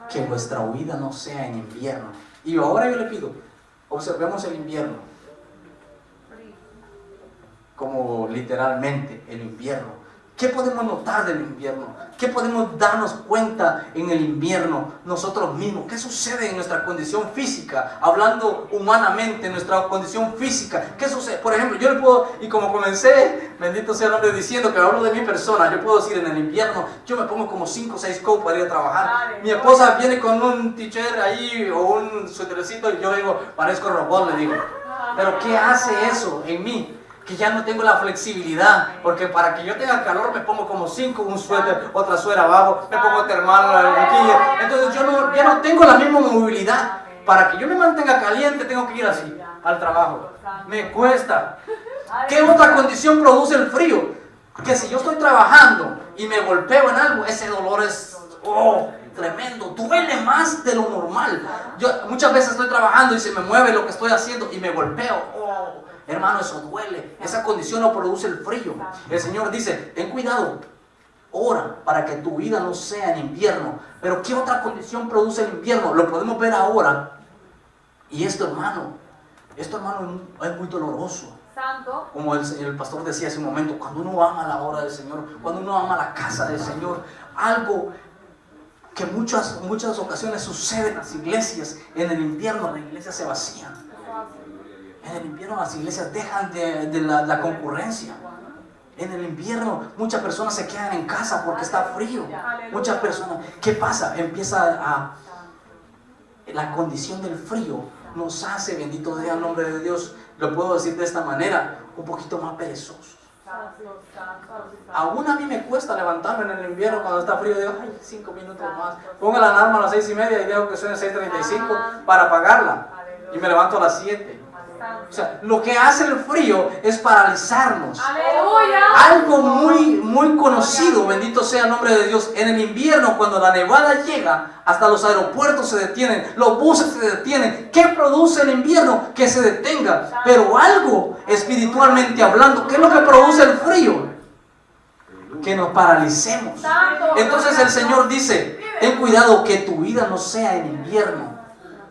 S2: que vuestra huida no sea en invierno. Y ahora yo le pido, observemos el invierno como literalmente el invierno. ¿Qué podemos notar del invierno? ¿Qué podemos darnos cuenta en el invierno nosotros mismos? ¿Qué sucede en nuestra condición física? Hablando humanamente, en nuestra condición física, ¿qué sucede? Por ejemplo, yo le puedo, y como comencé, bendito sea el nombre, diciendo que hablo de mi persona, yo puedo decir, en el invierno yo me pongo como 5 o 6 coats para ir a trabajar. Mi esposa viene con un t-shirt ahí o un suétercito y yo le digo, parezco robot, le digo. Pero ¿qué hace eso en mí? Que ya no tengo la flexibilidad, porque para que yo tenga calor me pongo como 5, un suéter, otra suéter abajo, me pongo termal, entonces yo ya no tengo la misma movilidad. Para que yo me mantenga caliente tengo que ir así al trabajo, me cuesta. ¿Qué otra condición produce el frío? Que si yo estoy trabajando y me golpeo en algo, ese dolor es tremendo, duele más de lo normal. Yo muchas veces estoy trabajando y se me mueve lo que estoy haciendo y me golpeo. Hermano, eso duele. Esa condición no produce el frío. El Señor dice: ten cuidado, ora para que tu vida no sea en invierno. Pero ¿qué otra condición produce el invierno? Lo podemos ver ahora. Y esto, hermano, es muy doloroso. Como el pastor decía hace un momento, cuando uno ama la obra del Señor, cuando uno ama la casa del Señor, algo que muchas ocasiones sucede en las iglesias, en el invierno las iglesias se vacían. En el invierno las iglesias dejan de la concurrencia. En el invierno muchas personas se quedan en casa porque está frío. Muchas personas, ¿qué pasa? La condición del frío nos hace, bendito sea el nombre de Dios, lo puedo decir de esta manera, un poquito más perezosos. Aún a mí me cuesta levantarme en el invierno cuando está frío. Digo, 5 minutos más. Pongo la alarma a las 6:30 y dejo que suene 6:35 para apagarla. Y me levanto a las 7. O sea, lo que hace el frío es paralizarnos. ¡Aleluya! Algo muy conocido, bendito sea el nombre de Dios. En el invierno, cuando la nevada llega, hasta los aeropuertos se detienen, los buses se detienen. ¿Qué produce el invierno? Que se detenga. Pero algo espiritualmente hablando, ¿qué es lo que produce el frío? Que nos paralicemos. Entonces el Señor dice: ten cuidado que tu vida no sea en invierno.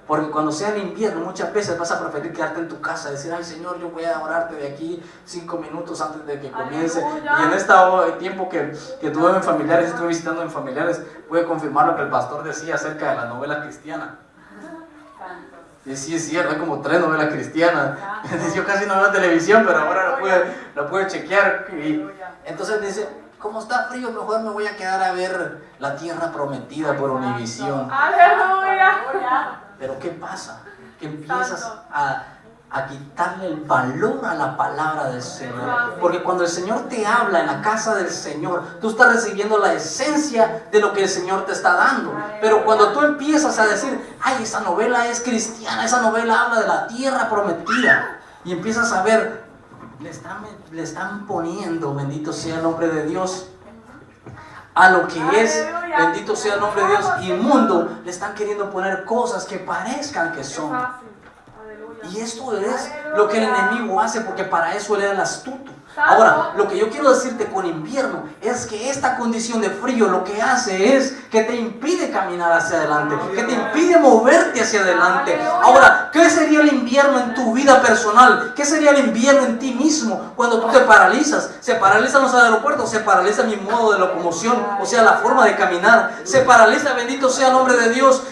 S2: Porque cuando sea el invierno, muchas veces vas a preferir quedarte en tu casa, decir: ay Señor, yo voy a orarte de aquí 5 minutos antes de que comience. Y en este tiempo que tuve en familiares, estuve visitando en familiares, pude confirmar lo que el pastor decía acerca de la novela cristiana. Y sí, es cierto, hay como 3 novelas cristianas. Yo casi no veo televisión, pero ahora lo pude chequear. Y entonces dice: como está frío, mejor me voy a quedar a ver La Tierra Prometida por Univisión. ¡Aleluya! Pero ¿qué pasa? Que empiezas a quitarle el valor a la palabra del Señor. Porque cuando el Señor te habla en la casa del Señor, tú estás recibiendo la esencia de lo que el Señor te está dando. Pero cuando tú empiezas a decir: ay, esa novela es cristiana, esa novela habla de la tierra prometida, y empiezas a ver, le están poniendo, bendito sea el nombre de Dios, a lo que es, bendito sea el nombre de Dios, inmundo, le están queriendo poner cosas que parezcan que son. Y esto es lo que el enemigo hace, porque para eso él es el astuto. Ahora, lo que yo quiero decirte con invierno es que esta condición de frío lo que hace es que te impide caminar hacia adelante, que te impide moverte hacia adelante. Ahora, ¿qué sería el invierno en tu vida personal? ¿Qué sería el invierno en ti mismo cuando tú te paralizas? Se paralizan los aeropuertos, se paraliza mi modo de locomoción, o sea, la forma de caminar. Se paraliza, bendito sea el nombre de Dios,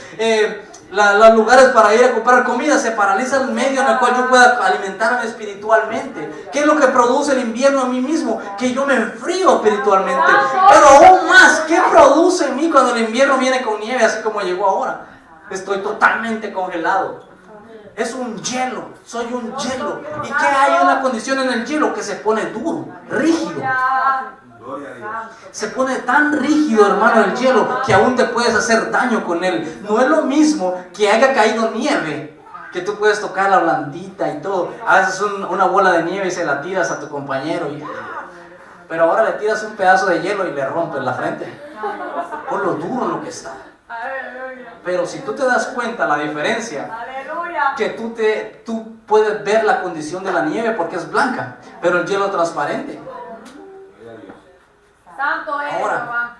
S2: los lugares para ir a comprar comida, se paraliza el medio en el cual yo pueda alimentarme espiritualmente. ¿Qué es lo que produce el invierno en mí mismo? Que yo me enfrío espiritualmente. Pero aún más, ¿qué produce en mí cuando el invierno viene con nieve, así como llegó ahora? Estoy totalmente congelado. Es un hielo, soy un hielo. ¿Y qué hay una condición en el hielo? Que se pone duro, rígido. Se pone tan rígido, hermano, el hielo, que aún te puedes hacer daño con él. No es lo mismo que haya caído nieve, que tú puedes tocar la blandita y todo. Haces una bola de nieve y se la tiras a tu compañero. Pero ahora le tiras un pedazo de hielo y le rompes la frente. Por lo duro en lo que está. Pero si tú te das cuenta la diferencia, que tú puedes ver la condición de la nieve porque es blanca, pero el hielo es transparente. Ahora,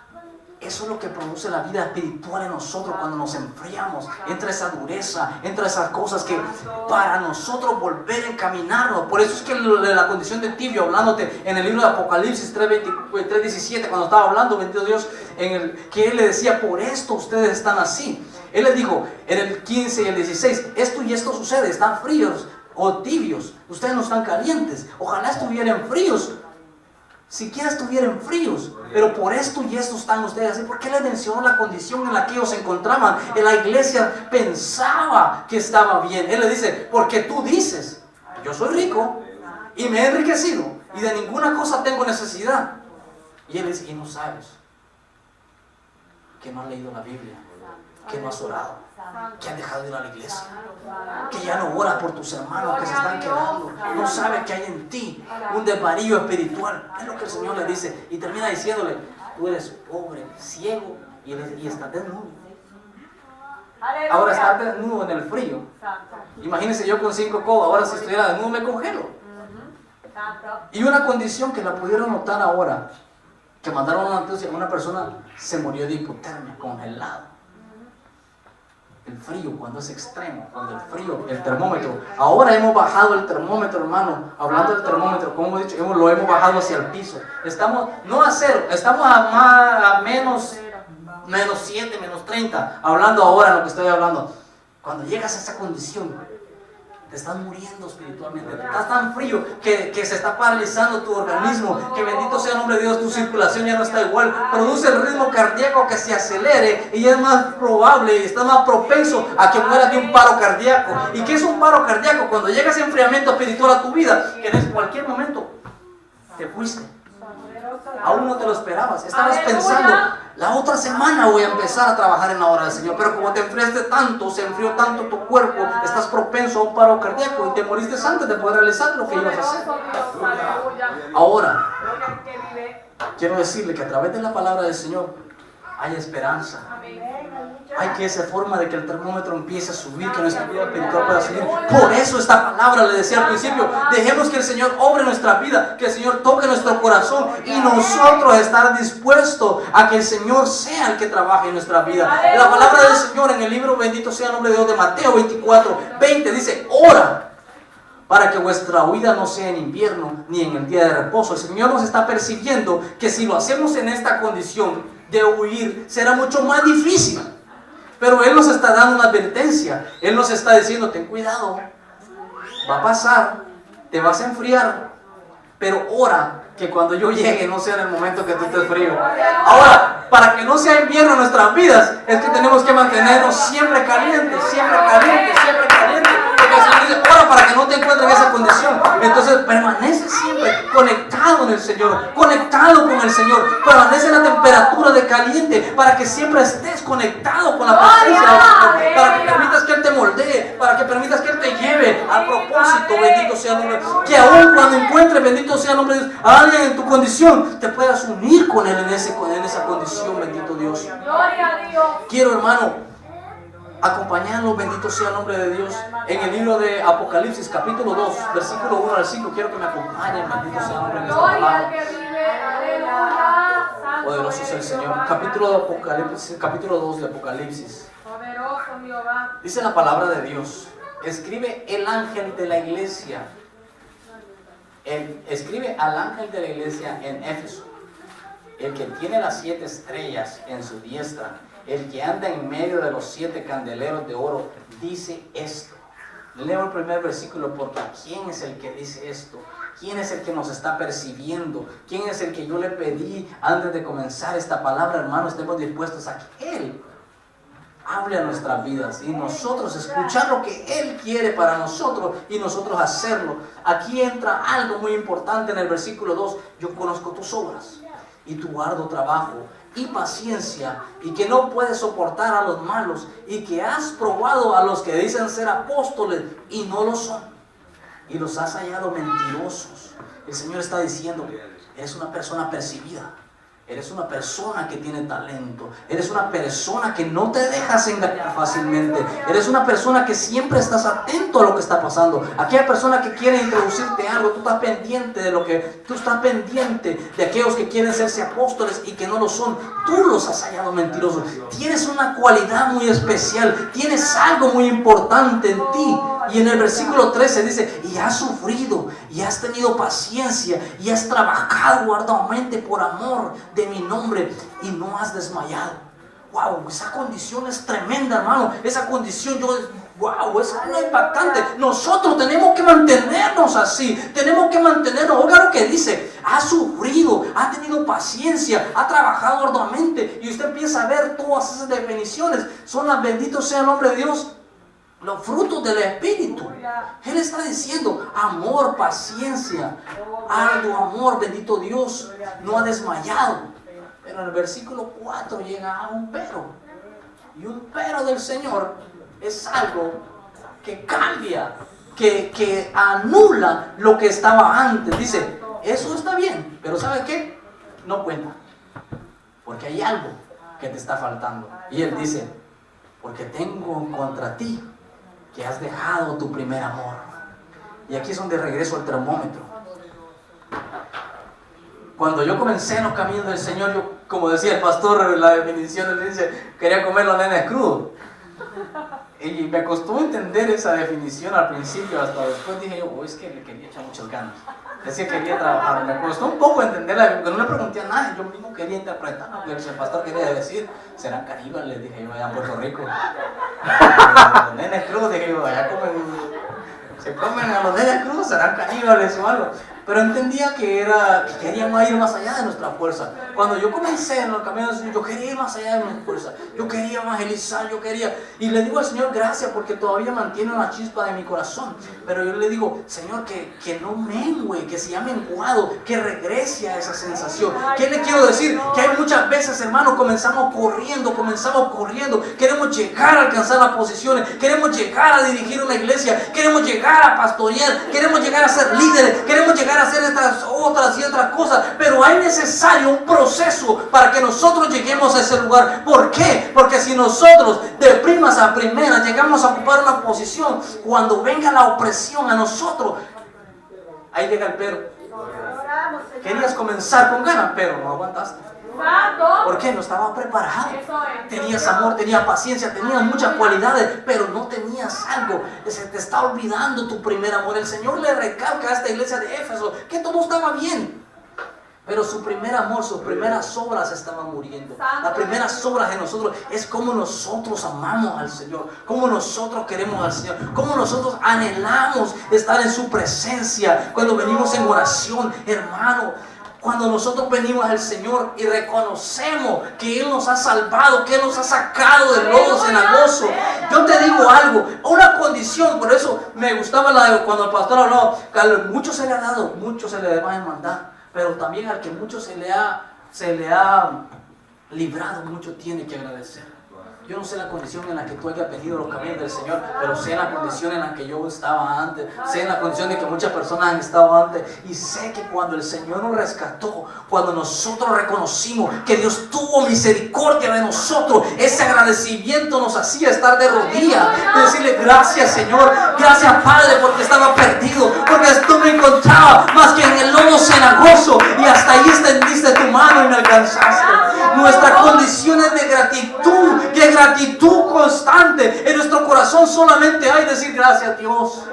S2: eso es lo que produce la vida espiritual en nosotros cuando nos enfriamos. Entra esa dureza, entra esas cosas que para nosotros volver a encaminarnos. Por eso es que la condición de tibio, hablándote en el libro de Apocalipsis 3:17, cuando estaba hablando, bendito Dios, que él le decía, por esto ustedes están así. Él les dijo en el 15 y el 16, esto y esto sucede, están fríos o tibios, ustedes no están calientes, ojalá estuvieran fríos. Siquiera estuvieran fríos, pero por esto y esto están ustedes así. ¿Por qué les mencionó la condición en la que ellos se encontraban? En la iglesia pensaba que estaba bien. Él le dice, porque tú dices, yo soy rico y me he enriquecido y de ninguna cosa tengo necesidad. Y él dice, y no sabes que no has leído la Biblia, que no has orado, que has dejado de ir a la iglesia, que ya no oras por tus hermanos que se están quedando, no sabes que hay en ti un desvarío espiritual. Es lo que el Señor le dice y termina diciéndole, tú eres pobre, ciego y estás desnudo. Ahora estar desnudo en el frío, imagínense yo con 5 codos, ahora si estuviera desnudo me congelo. Y una condición que la pudieron notar ahora, que mandaron una noticia, una persona se murió de hipotermia, congelado. El frío cuando es extremo, cuando el frío, el termómetro. Ahora hemos bajado el termómetro, hermano. Hablando del termómetro, como hemos dicho, lo hemos bajado hacia el piso. Estamos, no a 0, estamos a menos 7, menos 30. Hablando ahora lo que estoy hablando. Cuando llegas a esa condición, te estás muriendo espiritualmente. Estás tan frío que se está paralizando tu organismo. Que bendito sea el nombre de Dios, tu circulación ya no está igual. Produce el ritmo cardíaco que se acelere y es más probable y está más propenso a que mueras de un paro cardíaco. ¿Y qué es un paro cardíaco? Cuando llega ese enfriamiento espiritual a tu vida, que en cualquier momento te fuiste. Aún no te lo esperabas. Estabas pensando, la otra semana voy a empezar a trabajar en la obra del Señor. Pero como te enfriaste tanto, se enfrió tanto tu cuerpo, estás propenso a un paro cardíaco y te moriste antes de poder realizar lo que ibas a hacer. Ahora, quiero decirle que a través de la palabra del Señor hay esperanza. Hay que esa forma de que el termómetro empiece a subir, que nuestra vida espiritual pueda subir. Por eso esta palabra le decía al principio, dejemos que el Señor obre nuestra vida, que el Señor toque nuestro corazón y nosotros estar dispuestos a que el Señor sea el que trabaje en nuestra vida. La palabra del Señor en el libro, bendito sea el nombre de Dios, de Mateo 24:20 dice, ora para que vuestra huida no sea en invierno ni en el día de reposo. El Señor nos está percibiendo que si lo hacemos en esta condición de huir, será mucho más difícil. Pero Él nos está dando una advertencia. Él nos está diciendo, ten cuidado, va a pasar, te vas a enfriar, pero ora que cuando yo llegue no sea en el momento que tú estés frío. Ahora, para que no sea invierno en nuestras vidas, es que tenemos que mantenernos siempre calientes, siempre calientes, siempre calientes. Porque el Señor dice, ora para que no te encuentres en esa condición. Entonces permanece siempre conectado en el Señor, conectado con el Señor. Permanece en la temperatura de caliente para que siempre estés conectado con la presencia del Señor. Para que permitas que Él te moldee, para que permitas que Él te lleve al propósito, bendito sea el nombre. Que aún cuando encuentres, bendito sea el nombre de Dios, a alguien en tu condición, te puedas unir con Él en esa condición, bendito Dios. Quiero, hermano, Acompañarlo, bendito sea el nombre de Dios. En el libro de Apocalipsis, capítulo 2, versículo 1 al 5, quiero que me acompañen, bendito sea el nombre de esta palabra. Poderoso es el Señor. Capítulo 2 de Apocalipsis. Dice la palabra de Dios. Escribe el ángel de la iglesia. Escribe al ángel de la iglesia en Éfeso, el que tiene las 7 estrellas en su diestra, el que anda en medio de los 7 candeleros de oro, dice esto. Leo el primer versículo porque ¿quién es el que dice esto? ¿Quién es el que nos está percibiendo? ¿Quién es el que yo le pedí antes de comenzar esta palabra, hermano? Estemos dispuestos a que Él hable a nuestras vidas y nosotros escuchar lo que Él quiere para nosotros y nosotros hacerlo. Aquí entra algo muy importante en el versículo 2. Yo conozco tus obras y tu arduo trabajo y paciencia, y que no puedes soportar a los malos, y que has probado a los que dicen ser apóstoles y no lo son, y los has hallado mentirosos. El Señor está diciendo: eres una persona percibida, eres una persona que tiene talento, eres una persona que no te dejas engañar fácilmente, eres una persona que siempre estás atento a lo que está pasando. Aquella persona que quiere introducirte algo, tú estás pendiente de lo que, tú estás pendiente de aquellos que quieren serse apóstoles y que no lo son. Tú los has hallado mentirosos. Tienes una cualidad muy especial, tienes algo muy importante en ti. Y en el versículo 13 dice: y has sufrido, y has tenido paciencia, y has trabajado arduamente por amor de mi nombre, y no has desmayado. Wow, esa condición es tremenda, hermano. Esa condición, wow, es algo impactante. Nosotros tenemos que mantenernos así. Tenemos que mantenernos. Oiga lo que dice: ha sufrido, ha tenido paciencia, ha trabajado arduamente. Y usted empieza a ver todas esas definiciones. Son las, bendito sea el nombre de Dios, los frutos del Espíritu. Él está diciendo amor, paciencia, arduo amor, bendito Dios, no ha desmayado. Pero en el versículo 4 llega a un pero. Y un pero del Señor es algo que cambia, que anula lo que estaba antes. Dice: eso está bien, pero ¿sabe qué? No cuenta, porque hay algo que te está faltando. Y Él dice: porque tengo contra ti que has dejado tu primer amor. Y aquí es donde regreso al termómetro. Cuando yo comencé en los caminos del Señor, yo, como decía el pastor, la definición, él dice: quería comer los nenes crudos. Y me costó entender esa definición al principio, hasta después dije yo: es que le quería echar muchas ganas, es que quería trabajar. Me costó un poco entenderla, porque no le pregunté a nadie, yo mismo quería interpretar lo que el pastor quería decir. ¿Serán caníbales? Dije yo, allá en Puerto Rico. Los nenes crudos, dije yo, allá se comen a los nenes crudos, serán caníbales o algo. Pero entendía que queríamos ir más allá de nuestra fuerza. Cuando yo comencé en el camino del Señor, yo quería ir más allá de mi fuerza. Yo quería evangelizar, y le digo al Señor: gracias, porque todavía mantiene una chispa de mi corazón. Pero yo le digo: Señor, que no mengue, que si ha menguado, que regrese a esa sensación. ¿Qué le quiero decir? Que hay muchas veces, hermano, comenzamos corriendo, queremos llegar a alcanzar las posiciones, queremos llegar a dirigir una iglesia, queremos llegar a pastorear, queremos llegar a ser líderes, queremos llegar a hacer estas otras y otras cosas, pero hay necesario un proceso para que nosotros lleguemos a ese lugar. ¿Por qué? Porque si nosotros de primas a primeras llegamos a ocupar una posición, cuando venga la opresión a nosotros, ahí llega el pero. Querías comenzar con ganas, pero no aguantaste. ¿Por qué? No estaba preparado. Tenías amor, tenías paciencia, tenías muchas cualidades, pero no tenías algo. Se te está olvidando tu primer amor. El Señor le recalca a esta iglesia de Éfeso que todo estaba bien, pero su primer amor, sus primeras obras estaban muriendo. Las primeras obras de nosotros es cómo nosotros amamos al Señor, cómo nosotros queremos al Señor, cómo nosotros anhelamos estar en su presencia cuando venimos en oración, hermano. Cuando nosotros venimos al Señor y reconocemos que Él nos ha salvado, que Él nos ha sacado del lodo cenagoso. Yo te digo algo, una condición, por eso me gustaba cuando el pastor hablaba, que a mucho se le ha dado, mucho se le va a demandar, pero también al que mucho se le ha librado, mucho tiene que agradecer. Yo no sé la condición en la que tú hayas venido los caminos del Señor, pero sé la condición en la que yo estaba antes, sé la condición de que muchas personas han estado antes, y sé que cuando el Señor nos rescató, cuando nosotros reconocimos que Dios tuvo misericordia de nosotros, ese agradecimiento nos hacía estar de rodillas y decirle gracias Señor, gracias Padre, porque estaba perdido, porque tú me encontrabas más que en el lodo cenagoso y hasta ahí extendiste tu mano y me alcanzaste. Nuestra condición es de gratitud, de gratitud constante. En nuestro corazón solamente hay decir gracias Dios.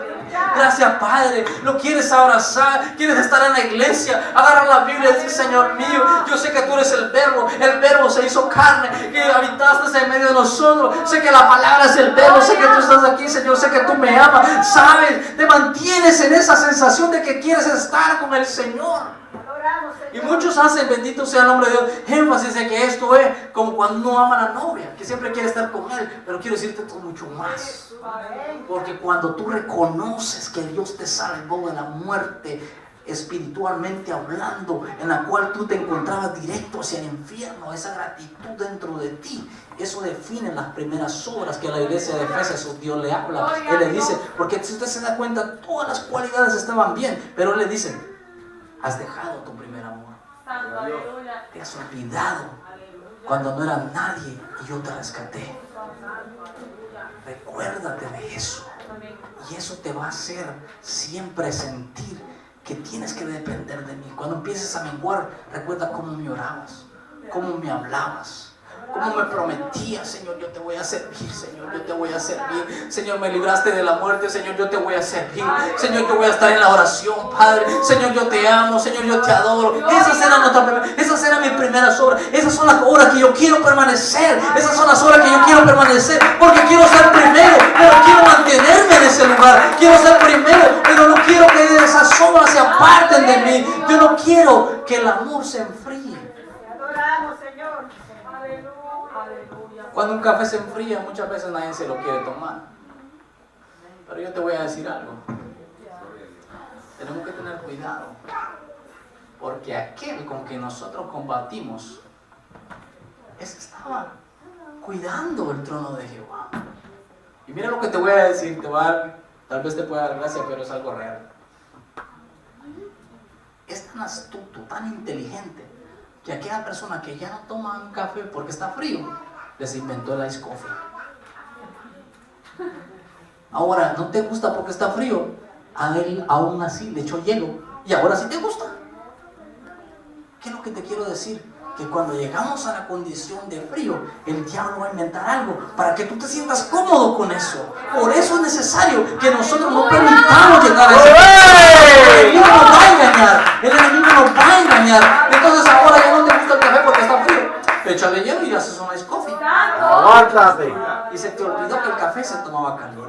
S2: Gracias Padre. Lo quieres abrazar, quieres estar en la iglesia, agarrar la Biblia y decir Señor mío, yo sé que tú eres el verbo se hizo carne, que habitaste en medio de nosotros, sé que la palabra es el verbo, sé que tú estás aquí Señor, sé que tú me amas, sabes, te mantienes en esa sensación de que quieres estar con el Señor. Y muchos hacen, bendito sea el nombre de Dios, énfasis de que esto es como cuando uno ama a la novia, que siempre quiere estar con él, pero quiero decirte esto mucho más. Porque cuando tú reconoces que Dios te salvó de la muerte, espiritualmente hablando, en la cual tú te encontrabas directo hacia el infierno, esa gratitud dentro de ti, eso define las primeras obras que a la iglesia de Efesios Dios le habla. Él le dice, porque si usted se da cuenta, todas las cualidades estaban bien, pero él le dice, has dejado tu primer amor. Te has olvidado cuando no era nadie y yo te rescaté. Recuérdate de eso. Y eso te va a hacer siempre sentir que tienes que depender de mí. Cuando empieces a menguar, recuerda cómo me orabas, cómo me hablabas, cómo me prometías, Señor, yo te voy a servir, Señor, yo te voy a servir. Señor, me libraste de la muerte, Señor, yo te voy a servir. Señor, yo voy a estar en la oración, Padre. Señor, yo te amo, Señor, yo te adoro. Esas eran mis primeras obras. Esas son las obras que yo quiero permanecer. Esas son las obras que yo quiero permanecer, porque quiero ser primero, pero quiero mantenerme en ese lugar. Quiero ser primero, pero no quiero que esas obras se aparten de mí. Yo no quiero que el amor se enfríe. Cuando un café se enfría, muchas veces nadie se lo quiere tomar. Pero yo te voy a decir algo. Tenemos que tener cuidado. Porque aquel con que nosotros combatimos, ese estaba cuidando el trono de Jehová. Y mira lo que te voy a decir. Tal vez te pueda dar gracia, pero es algo real. Es tan astuto, tan inteligente, que aquella persona que ya no toma un café porque está frío, les inventó el ice coffee. Ahora, ¿no te gusta porque está frío? A él aún así le echó hielo y ahora sí te gusta. ¿Qué es lo que te quiero decir? Que cuando llegamos a la condición de frío, el diablo va a inventar algo para que tú te sientas cómodo con eso. Por eso es necesario que nosotros no permitamos llegar a ese punto. El enemigo nos va a engañar. El enemigo nos va a engañar. Entonces ahora ya no te gusta el café porque está frío. Échale hielo y haces un ice coffee. Y se te olvidó que el café se tomaba caliente.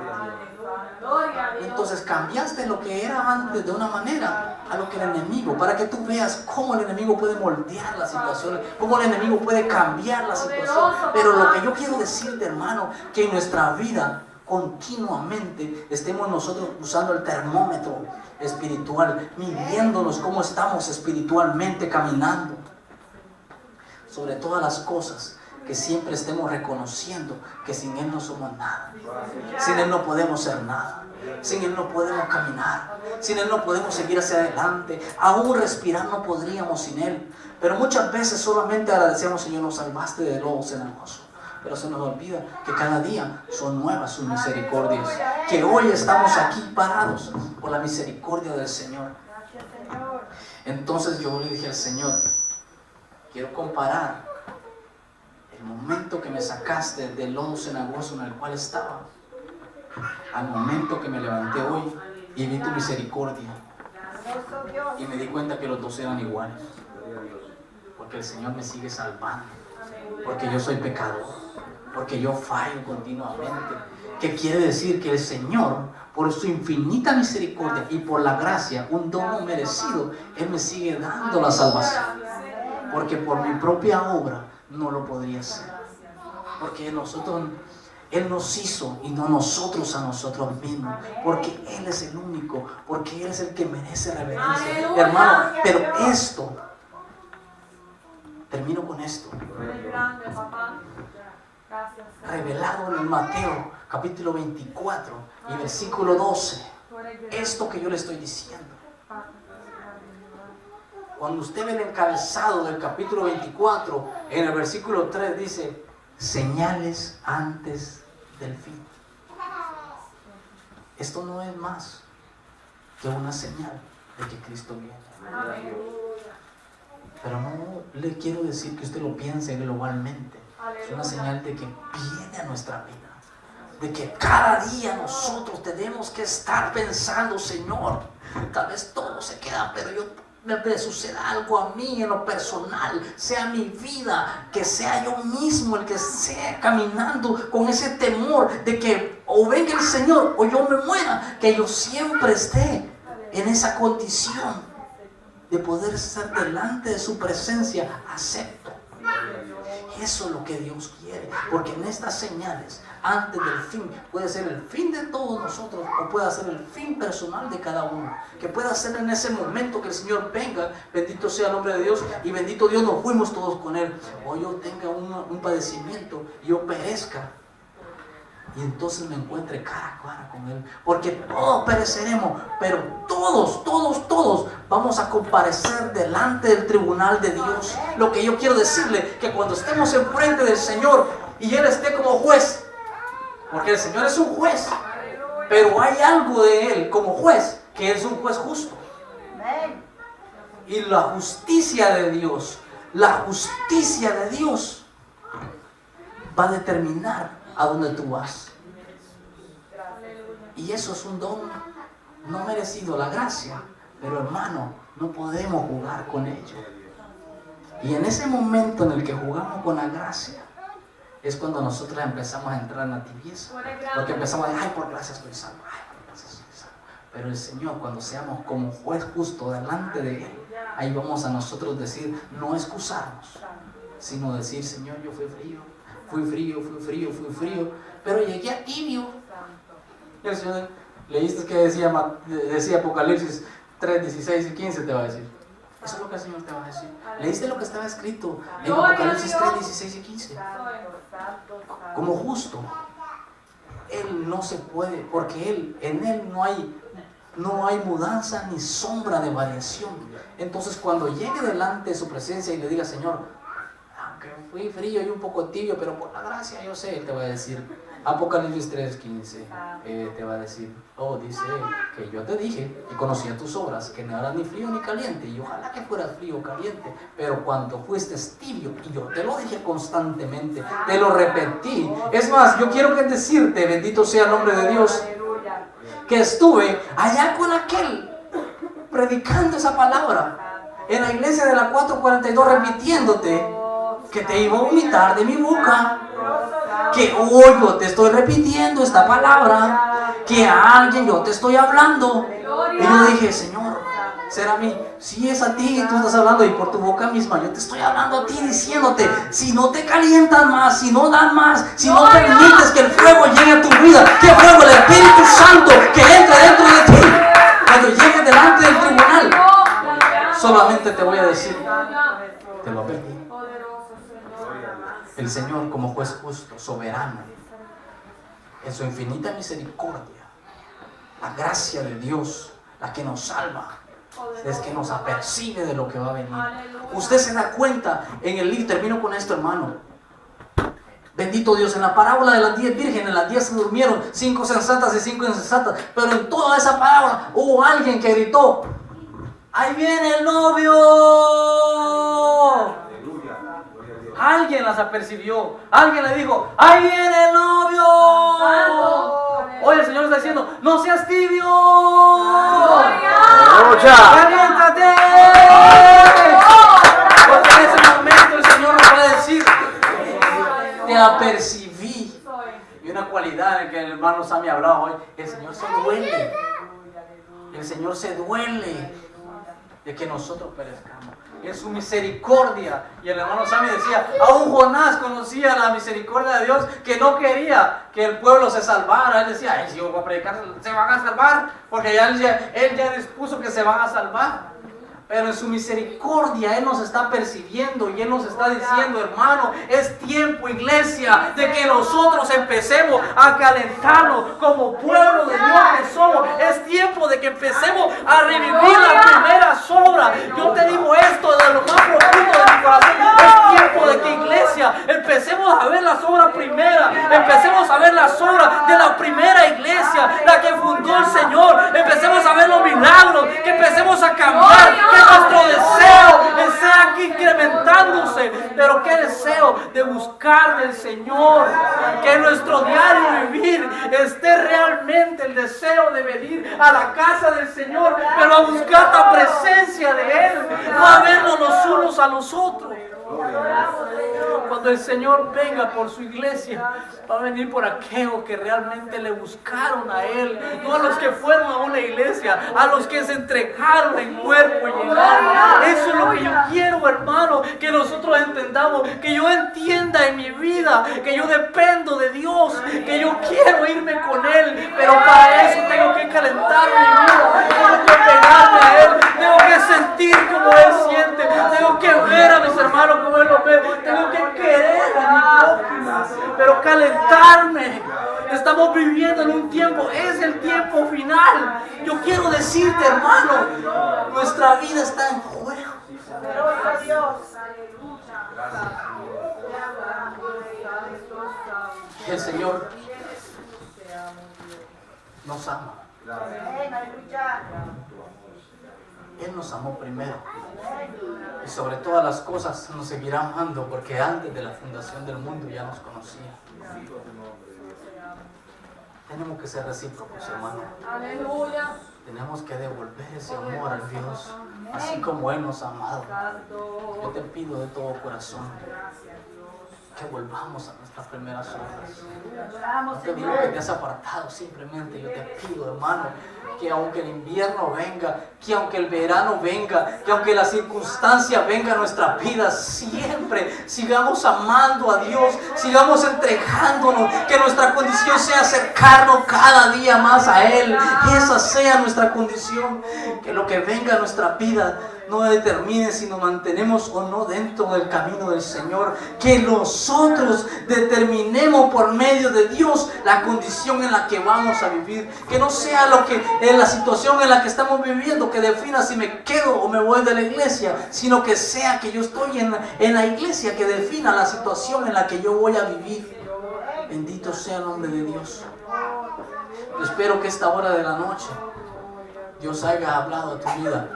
S2: Entonces cambiaste lo que era antes de una manera a lo que el enemigo, para que tú veas cómo el enemigo puede moldear las situaciones, cómo el enemigo puede cambiar la situación. Pero lo que yo quiero decirte, hermano, que en nuestra vida continuamente estemos nosotros usando el termómetro espiritual, midiéndonos cómo estamos espiritualmente caminando. Sobre todas las cosas, que siempre estemos reconociendo que sin Él no somos nada. Sin Él no podemos ser nada. Sin Él no podemos caminar. Sin Él no podemos seguir hacia adelante. Aún respirar no podríamos sin Él. Pero muchas veces solamente agradecemos, Señor, nos salvaste del lodo cenagoso. Pero se nos olvida que cada día son nuevas sus misericordias. Que hoy estamos aquí parados por la misericordia del Señor. Entonces yo le dije al Señor, quiero comparar el momento que me sacaste del lodo cenagoso en el cual estaba al momento que me levanté hoy y vi tu misericordia y me di cuenta que los dos eran iguales, porque el Señor me sigue salvando, porque yo soy pecador, porque yo fallo continuamente. ¿Qué quiere decir? Que el Señor, por su infinita misericordia y por la gracia, un don no merecido, Él me sigue dando la salvación, porque por mi propia obra no lo podría hacer, porque Él nos hizo y no nosotros a nosotros mismos, porque Él es el único, porque Él es el que merece reverencia. ¡Aleluya! Hermano, pero esto, termino con esto. revelado en el Mateo capítulo 24 y versículo 12. Esto que yo le estoy diciendo. Cuando usted ve el encabezado del capítulo 24, en el versículo 3 dice, señales antes del fin. Esto no es más que una señal de que Cristo viene. Pero no le quiero decir que usted lo piense globalmente. Es una señal de que viene a nuestra vida. De que cada día nosotros tenemos que estar pensando, Señor, tal vez todo se queda, pero me suceda algo a mí en lo personal, sea mi vida, que sea yo mismo el que sea caminando con ese temor de que o venga el Señor o yo me muera, que yo siempre esté en esa condición de poder estar delante de su presencia acepto. Eso es lo que Dios quiere, porque en estas señales, antes del fin, puede ser el fin de todos nosotros o puede ser el fin personal de cada uno, que pueda ser en ese momento que el Señor venga, bendito sea el nombre de Dios, y bendito Dios, nos fuimos todos con Él, o yo tenga un padecimiento y yo perezca, y entonces me encuentre cara a cara con Él, porque todos pereceremos, pero todos vamos a comparecer delante del tribunal de Dios. Lo que yo quiero decirle, que cuando estemos enfrente del Señor y Él esté como juez, porque el Señor es un juez, pero hay algo de Él como juez, que es un juez justo, y la justicia de Dios va a determinar a dónde tú vas. Y eso es un don no merecido, la gracia. Pero hermano, no podemos jugar con ello. Y en ese momento en el que jugamos con la gracia, es cuando nosotros empezamos a entrar en la tibieza. Porque empezamos a decir, ay, por gracia estoy salvo, ay, por gracia estoy salvo. Pero el Señor, cuando seamos como juez justo delante de Él, ahí vamos a nosotros decir, no excusarnos, sino decir, Señor, yo fui frío, pero llegué a tibio. Y el Señor, leíste que decía Apocalipsis 3, 16 y 15, te va a decir. Eso es lo que el Señor te va a decir. Leíste lo que estaba escrito en Apocalipsis 3, 16 y 15. Como justo, Él no se puede, porque en Él no hay mudanza ni sombra de variación. Entonces cuando llegue delante de su presencia y le diga, Señor, aunque fui frío y un poco tibio, pero por la gracia yo sé, Él te va a decir, Apocalipsis 3:15, te va a decir, dice que yo te dije y conocía tus obras, que no eras ni frío ni caliente, y ojalá que fueras frío o caliente, pero cuando fuiste tibio, y yo te lo dije constantemente, te lo repetí. Es más, yo quiero decirte, bendito sea el nombre de Dios, que estuve allá con aquel predicando esa palabra en la iglesia de la 442, repitiéndote que te iba a vomitar de mi boca, que hoy yo te estoy repitiendo esta palabra, que a alguien yo te estoy hablando. Y yo dije, Señor, será a mí, si es a ti que tú estás hablando, y por tu boca misma yo te estoy hablando a ti, diciéndote, si no te calientas más, si no das más, si no permites que el fuego llegue a tu vida, que fuego el Espíritu Santo que entre dentro de ti, cuando llegue delante del tribunal, solamente te voy a decir, te lo advertí. El Señor, como juez justo, soberano, en su infinita misericordia, la gracia de Dios, la que nos salva, es que nos apercibe de lo que va a venir. Usted se da cuenta en el libro, termino con esto, hermano. Bendito Dios, en la parábola de las 10 vírgenes, las 10 se durmieron, 5 sensatas y 5 insensatas, pero en toda esa parábola hubo alguien que gritó, ¡ahí viene el novio! Alguien las apercibió, alguien le dijo, ¡ahí viene el novio! Hoy el Señor está diciendo, ¡no seas tibio! ¡Caliéntate! Porque en ese momento el Señor nos va a decir, te apercibí. Y una cualidad en que el hermano Sammy hablaba hoy, el Señor se duele. El Señor se duele de que nosotros perezcamos. En su misericordia. Y el hermano Sammy decía, aún Jonás conocía la misericordia de Dios, que no quería que el pueblo se salvara. Él decía, ay, si yo voy a predicar, se van a salvar, porque él ya dispuso que se van a salvar. Pero en su misericordia Él nos está percibiendo y Él nos está diciendo, hermano, es tiempo, iglesia, de que nosotros empecemos a calentarnos como pueblo de Dios que somos. Es tiempo de que empecemos a revivir las primeras obras. Yo te digo esto de lo más profundo de mi corazón. Es tiempo de que, iglesia, empecemos a ver las obras primeras. Empecemos a ver las obras de la primera iglesia, la que fundó el Señor. Empecemos a ver los milagros, que empecemos a cambiar. Que nuestro deseo sea aquí incrementándose. Pero qué deseo de buscar del Señor. Que nuestro diario vivir esté realmente el deseo de venir a la casa del Señor, pero a buscar la presencia de Él, no a vernos los unos a los otros. Cuando el Señor venga por su iglesia, va a venir por aquellos que realmente le buscaron a Él, no a los que fueron a una iglesia, a los que se entregaron en cuerpo y en alma. Eso es lo que yo quiero, hermano, que nosotros entendamos, que yo entienda en mi vida que yo dependo de Dios, que yo quiero irme con Él, pero para eso tengo que calentar mi vida, tengo que pegarme a Él, tengo que sentir como Él siente, tengo que ver a mis hermanos como Él los ve, tengo que querer a mi prójimo, pero calentarme. Estamos viviendo en un tiempo, es el tiempo final. Yo quiero decirte, hermano, nuestra vida está en juego. El Señor nos ama. Él nos amó primero y sobre todas las cosas nos seguirá amando, porque antes de la fundación del mundo ya nos conocía. Tenemos que ser recíprocos, hermano. Tenemos que devolver ese amor a Dios, así como Él nos ha amado. Yo te pido de todo corazón que volvamos a nuestras primeras obras. No te digo que te has apartado, simplemente yo te pido, hermano, que aunque el invierno venga, que aunque el verano venga, que aunque la circunstancia venga a nuestra vida, siempre sigamos amando a Dios, sigamos entregándonos, que nuestra condición sea acercarnos cada día más a Él, que esa sea nuestra condición, que lo que venga a nuestra vida no determine si nos mantenemos o no dentro del camino del Señor, que nosotros determinemos por medio de Dios la condición en la que vamos a vivir, que no sea lo que en la situación en la que estamos viviendo que defina si me quedo o me voy de la iglesia, sino que sea que yo estoy en la iglesia que defina la situación en la que yo voy a vivir. Bendito sea el nombre de Dios. Yo espero que esta hora de la noche Dios haya hablado a tu vida.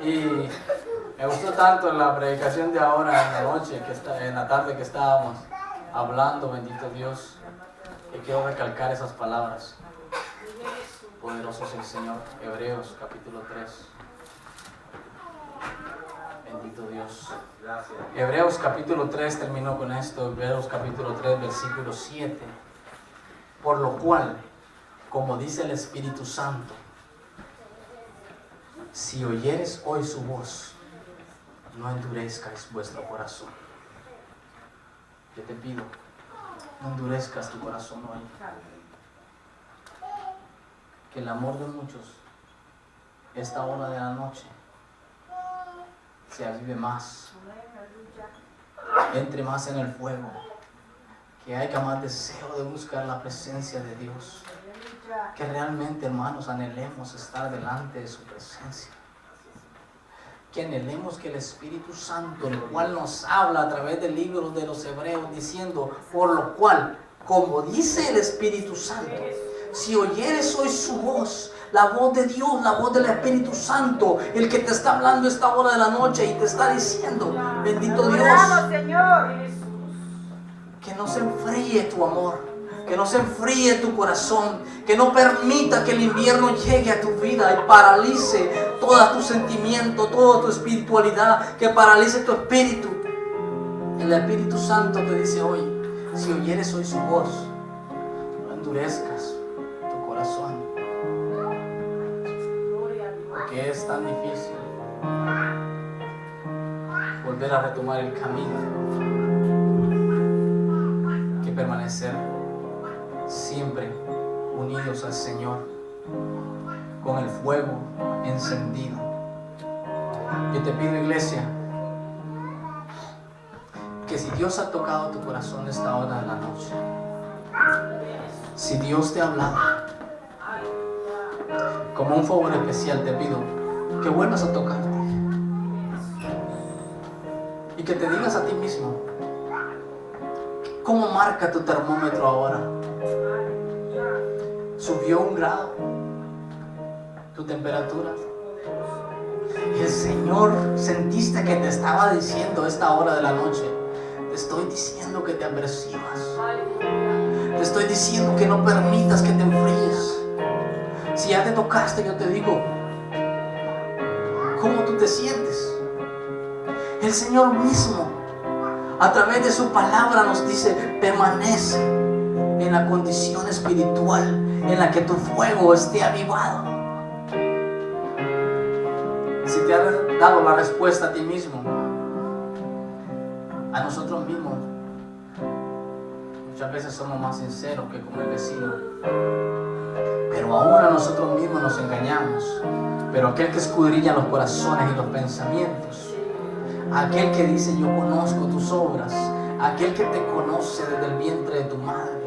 S2: Y me gustó tanto la predicación de ahora en la noche, en la tarde que estábamos hablando, bendito Dios, que quiero recalcar esas palabras. Poderoso es el Señor. Hebreos capítulo 3. Bendito Dios. Hebreos capítulo 3 terminó con esto. Hebreos capítulo 3 versículo 7. Por lo cual, como dice el Espíritu Santo, si oyeres hoy su voz, no endurezcáis vuestro corazón. Yo te pido, no endurezcas tu corazón hoy. Que el amor de muchos, esta hora de la noche, se avive más, entre más en el fuego, que haya más deseo de buscar la presencia de Dios. Que realmente, hermanos, anhelemos estar delante de su presencia. Que anhelemos que el Espíritu Santo, el cual nos habla a través del libro de los Hebreos, diciendo, por lo cual, como dice el Espíritu Santo, si oyeres hoy su voz, la voz de Dios, la voz del Espíritu Santo, el que te está hablando esta hora de la noche y te está diciendo, bendito Dios, que no se enfríe tu amor, que no se enfríe tu corazón, que no permita que el invierno llegue a tu vida y paralice todos tus sentimientos, toda tu espiritualidad, que paralice tu espíritu. El Espíritu Santo te dice hoy, si oyeres hoy su voz, no endurezcas tu corazón, porque es tan difícil volver a retomar el camino que permanecer siempre unidos al Señor, con el fuego encendido Yo te pido, iglesia, que si Dios ha tocado tu corazón esta hora de la noche, si Dios te ha hablado, como un favor especial te pido que vuelvas a tocarte y que te digas a ti mismo, ¿cómo marca tu termómetro ahora? ¿Subió 1 grado tu temperatura? El Señor, sentiste que te estaba diciendo esta hora de la noche, te estoy diciendo que te apercibas, te estoy diciendo que no permitas que te enfríes. Si ya te tocaste, yo te digo, ¿cómo tú te sientes? El Señor mismo, a través de su palabra, nos dice, permanece en la condición espiritual en la que tu fuego esté avivado. Si te has dado la respuesta a ti mismo, a nosotros mismos, muchas veces somos más sinceros que con el vecino, pero aún a nosotros mismos nos engañamos. Pero aquel que escudriña los corazones y los pensamientos, aquel que dice yo conozco tus obras, aquel que te conoce desde el vientre de tu madre,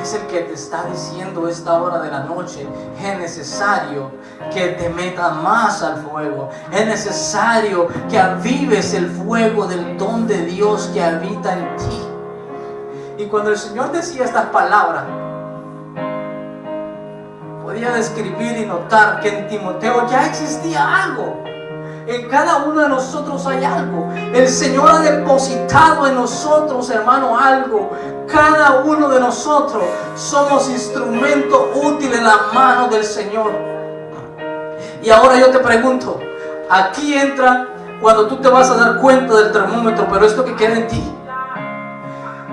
S2: es el que te está diciendo esta hora de la noche, es necesario que te metas más al fuego, es necesario que avives el fuego del don de Dios que habita en ti. Y cuando el Señor decía estas palabras, podía describir y notar que en Timoteo ya existía algo. En cada uno de nosotros hay algo. El Señor ha depositado en nosotros, hermano, algo. Cada uno de nosotros somos instrumento útil en la mano del Señor. Y ahora yo te pregunto, aquí entra cuando tú te vas a dar cuenta del termómetro, pero esto que queda en ti.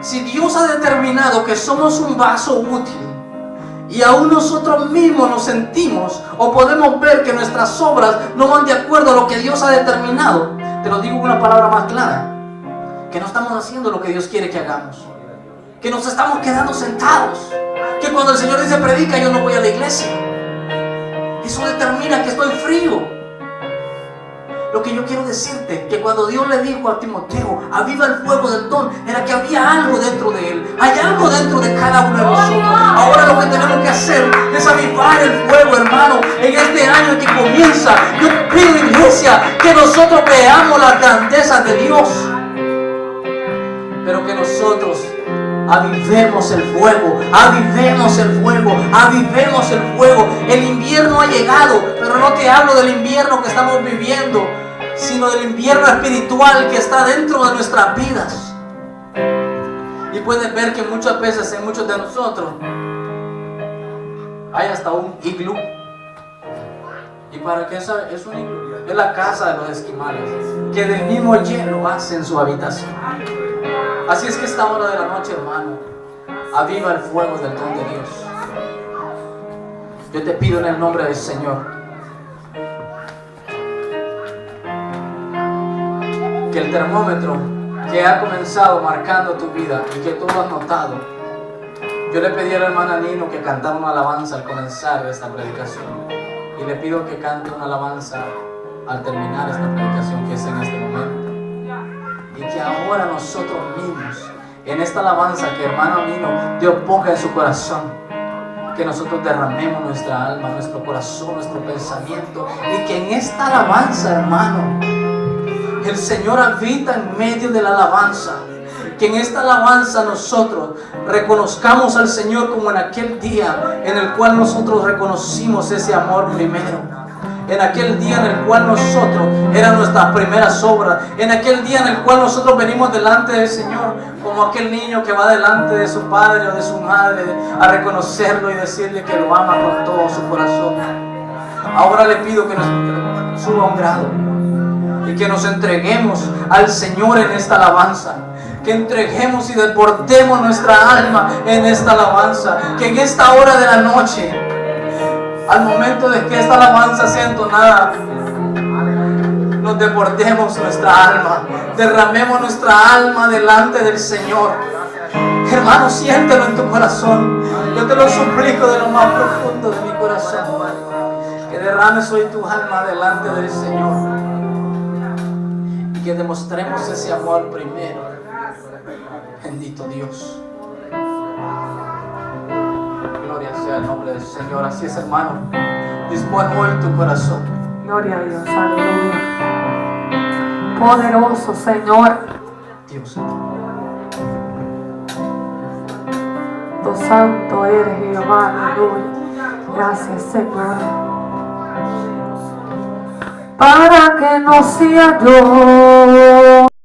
S2: Si Dios ha determinado que somos un vaso útil, y aún nosotros mismos nos sentimos o podemos ver que nuestras obras no van de acuerdo a lo que Dios ha determinado, te lo digo con una palabra más clara, que no estamos haciendo lo que Dios quiere que hagamos, que nos estamos quedando sentados, que cuando el Señor dice predica, yo no voy a la iglesia. Eso determina que estoy frío. Lo que yo quiero decirte, que cuando Dios le dijo a Timoteo, aviva el fuego del don, era que había algo dentro de él. Hay algo dentro de cada uno de nosotros. Ahora lo que tenemos que hacer es avivar el fuego, hermano, en este año que comienza. Yo pido, iglesia, que nosotros veamos la grandeza de Dios, pero que nosotros avivemos el fuego, avivemos el fuego, avivemos el fuego. El invierno ha llegado, pero no te hablo del invierno que estamos viviendo, sino del invierno espiritual que está dentro de nuestras vidas. Y puedes ver que muchas veces en muchos de nosotros hay hasta un iglú. ¿Y para qué es un iglú? Es la casa de los esquimales, que del mismo hielo hacen su habitación. Así es que esta hora de la noche, hermano, aviva el fuego del don de Dios. Yo te pido en el nombre del Señor que el termómetro que ha comenzado marcando tu vida y que tú has notado, yo le pedí a la hermana Nino que cantara una alabanza al comenzar esta predicación, y le pido que cante una alabanza al terminar esta predicación, que es en este momento. Y que ahora nosotros mismos, en esta alabanza que hermano Nino Dios ponga en su corazón, que nosotros derramemos nuestra alma, nuestro corazón, nuestro pensamiento, y que en esta alabanza, hermano, el Señor habita en medio de la alabanza. Que en esta alabanza nosotros reconozcamos al Señor como en aquel día en el cual nosotros reconocimos ese amor primero. En aquel día en el cual nosotros eran nuestras primeras obras. En aquel día en el cual nosotros venimos delante del Señor como aquel niño que va delante de su padre o de su madre a reconocerlo y decirle que lo ama con todo su corazón. Ahora le pido que nos suba un grado y que nos entreguemos al Señor en esta alabanza. Que entreguemos y deportemos nuestra alma en esta alabanza. Que en esta hora de la noche, al momento de que esta alabanza sea entonada, nos deportemos nuestra alma, derramemos nuestra alma delante del Señor. Hermano, siéntelo en tu corazón. Yo te lo suplico de lo más profundo de mi corazón, que derrames hoy tu alma delante del Señor. y que demostremos ese amor primero. Bendito Dios. Gloria sea el nombre del Señor. Así es, hermano. Dispón hoy tu corazón.
S4: Gloria a Dios, aleluya. Poderoso Señor.
S2: Dios.
S4: Santo eres, Jehová, aleluya. Gracias, Señor. Para que no sea yo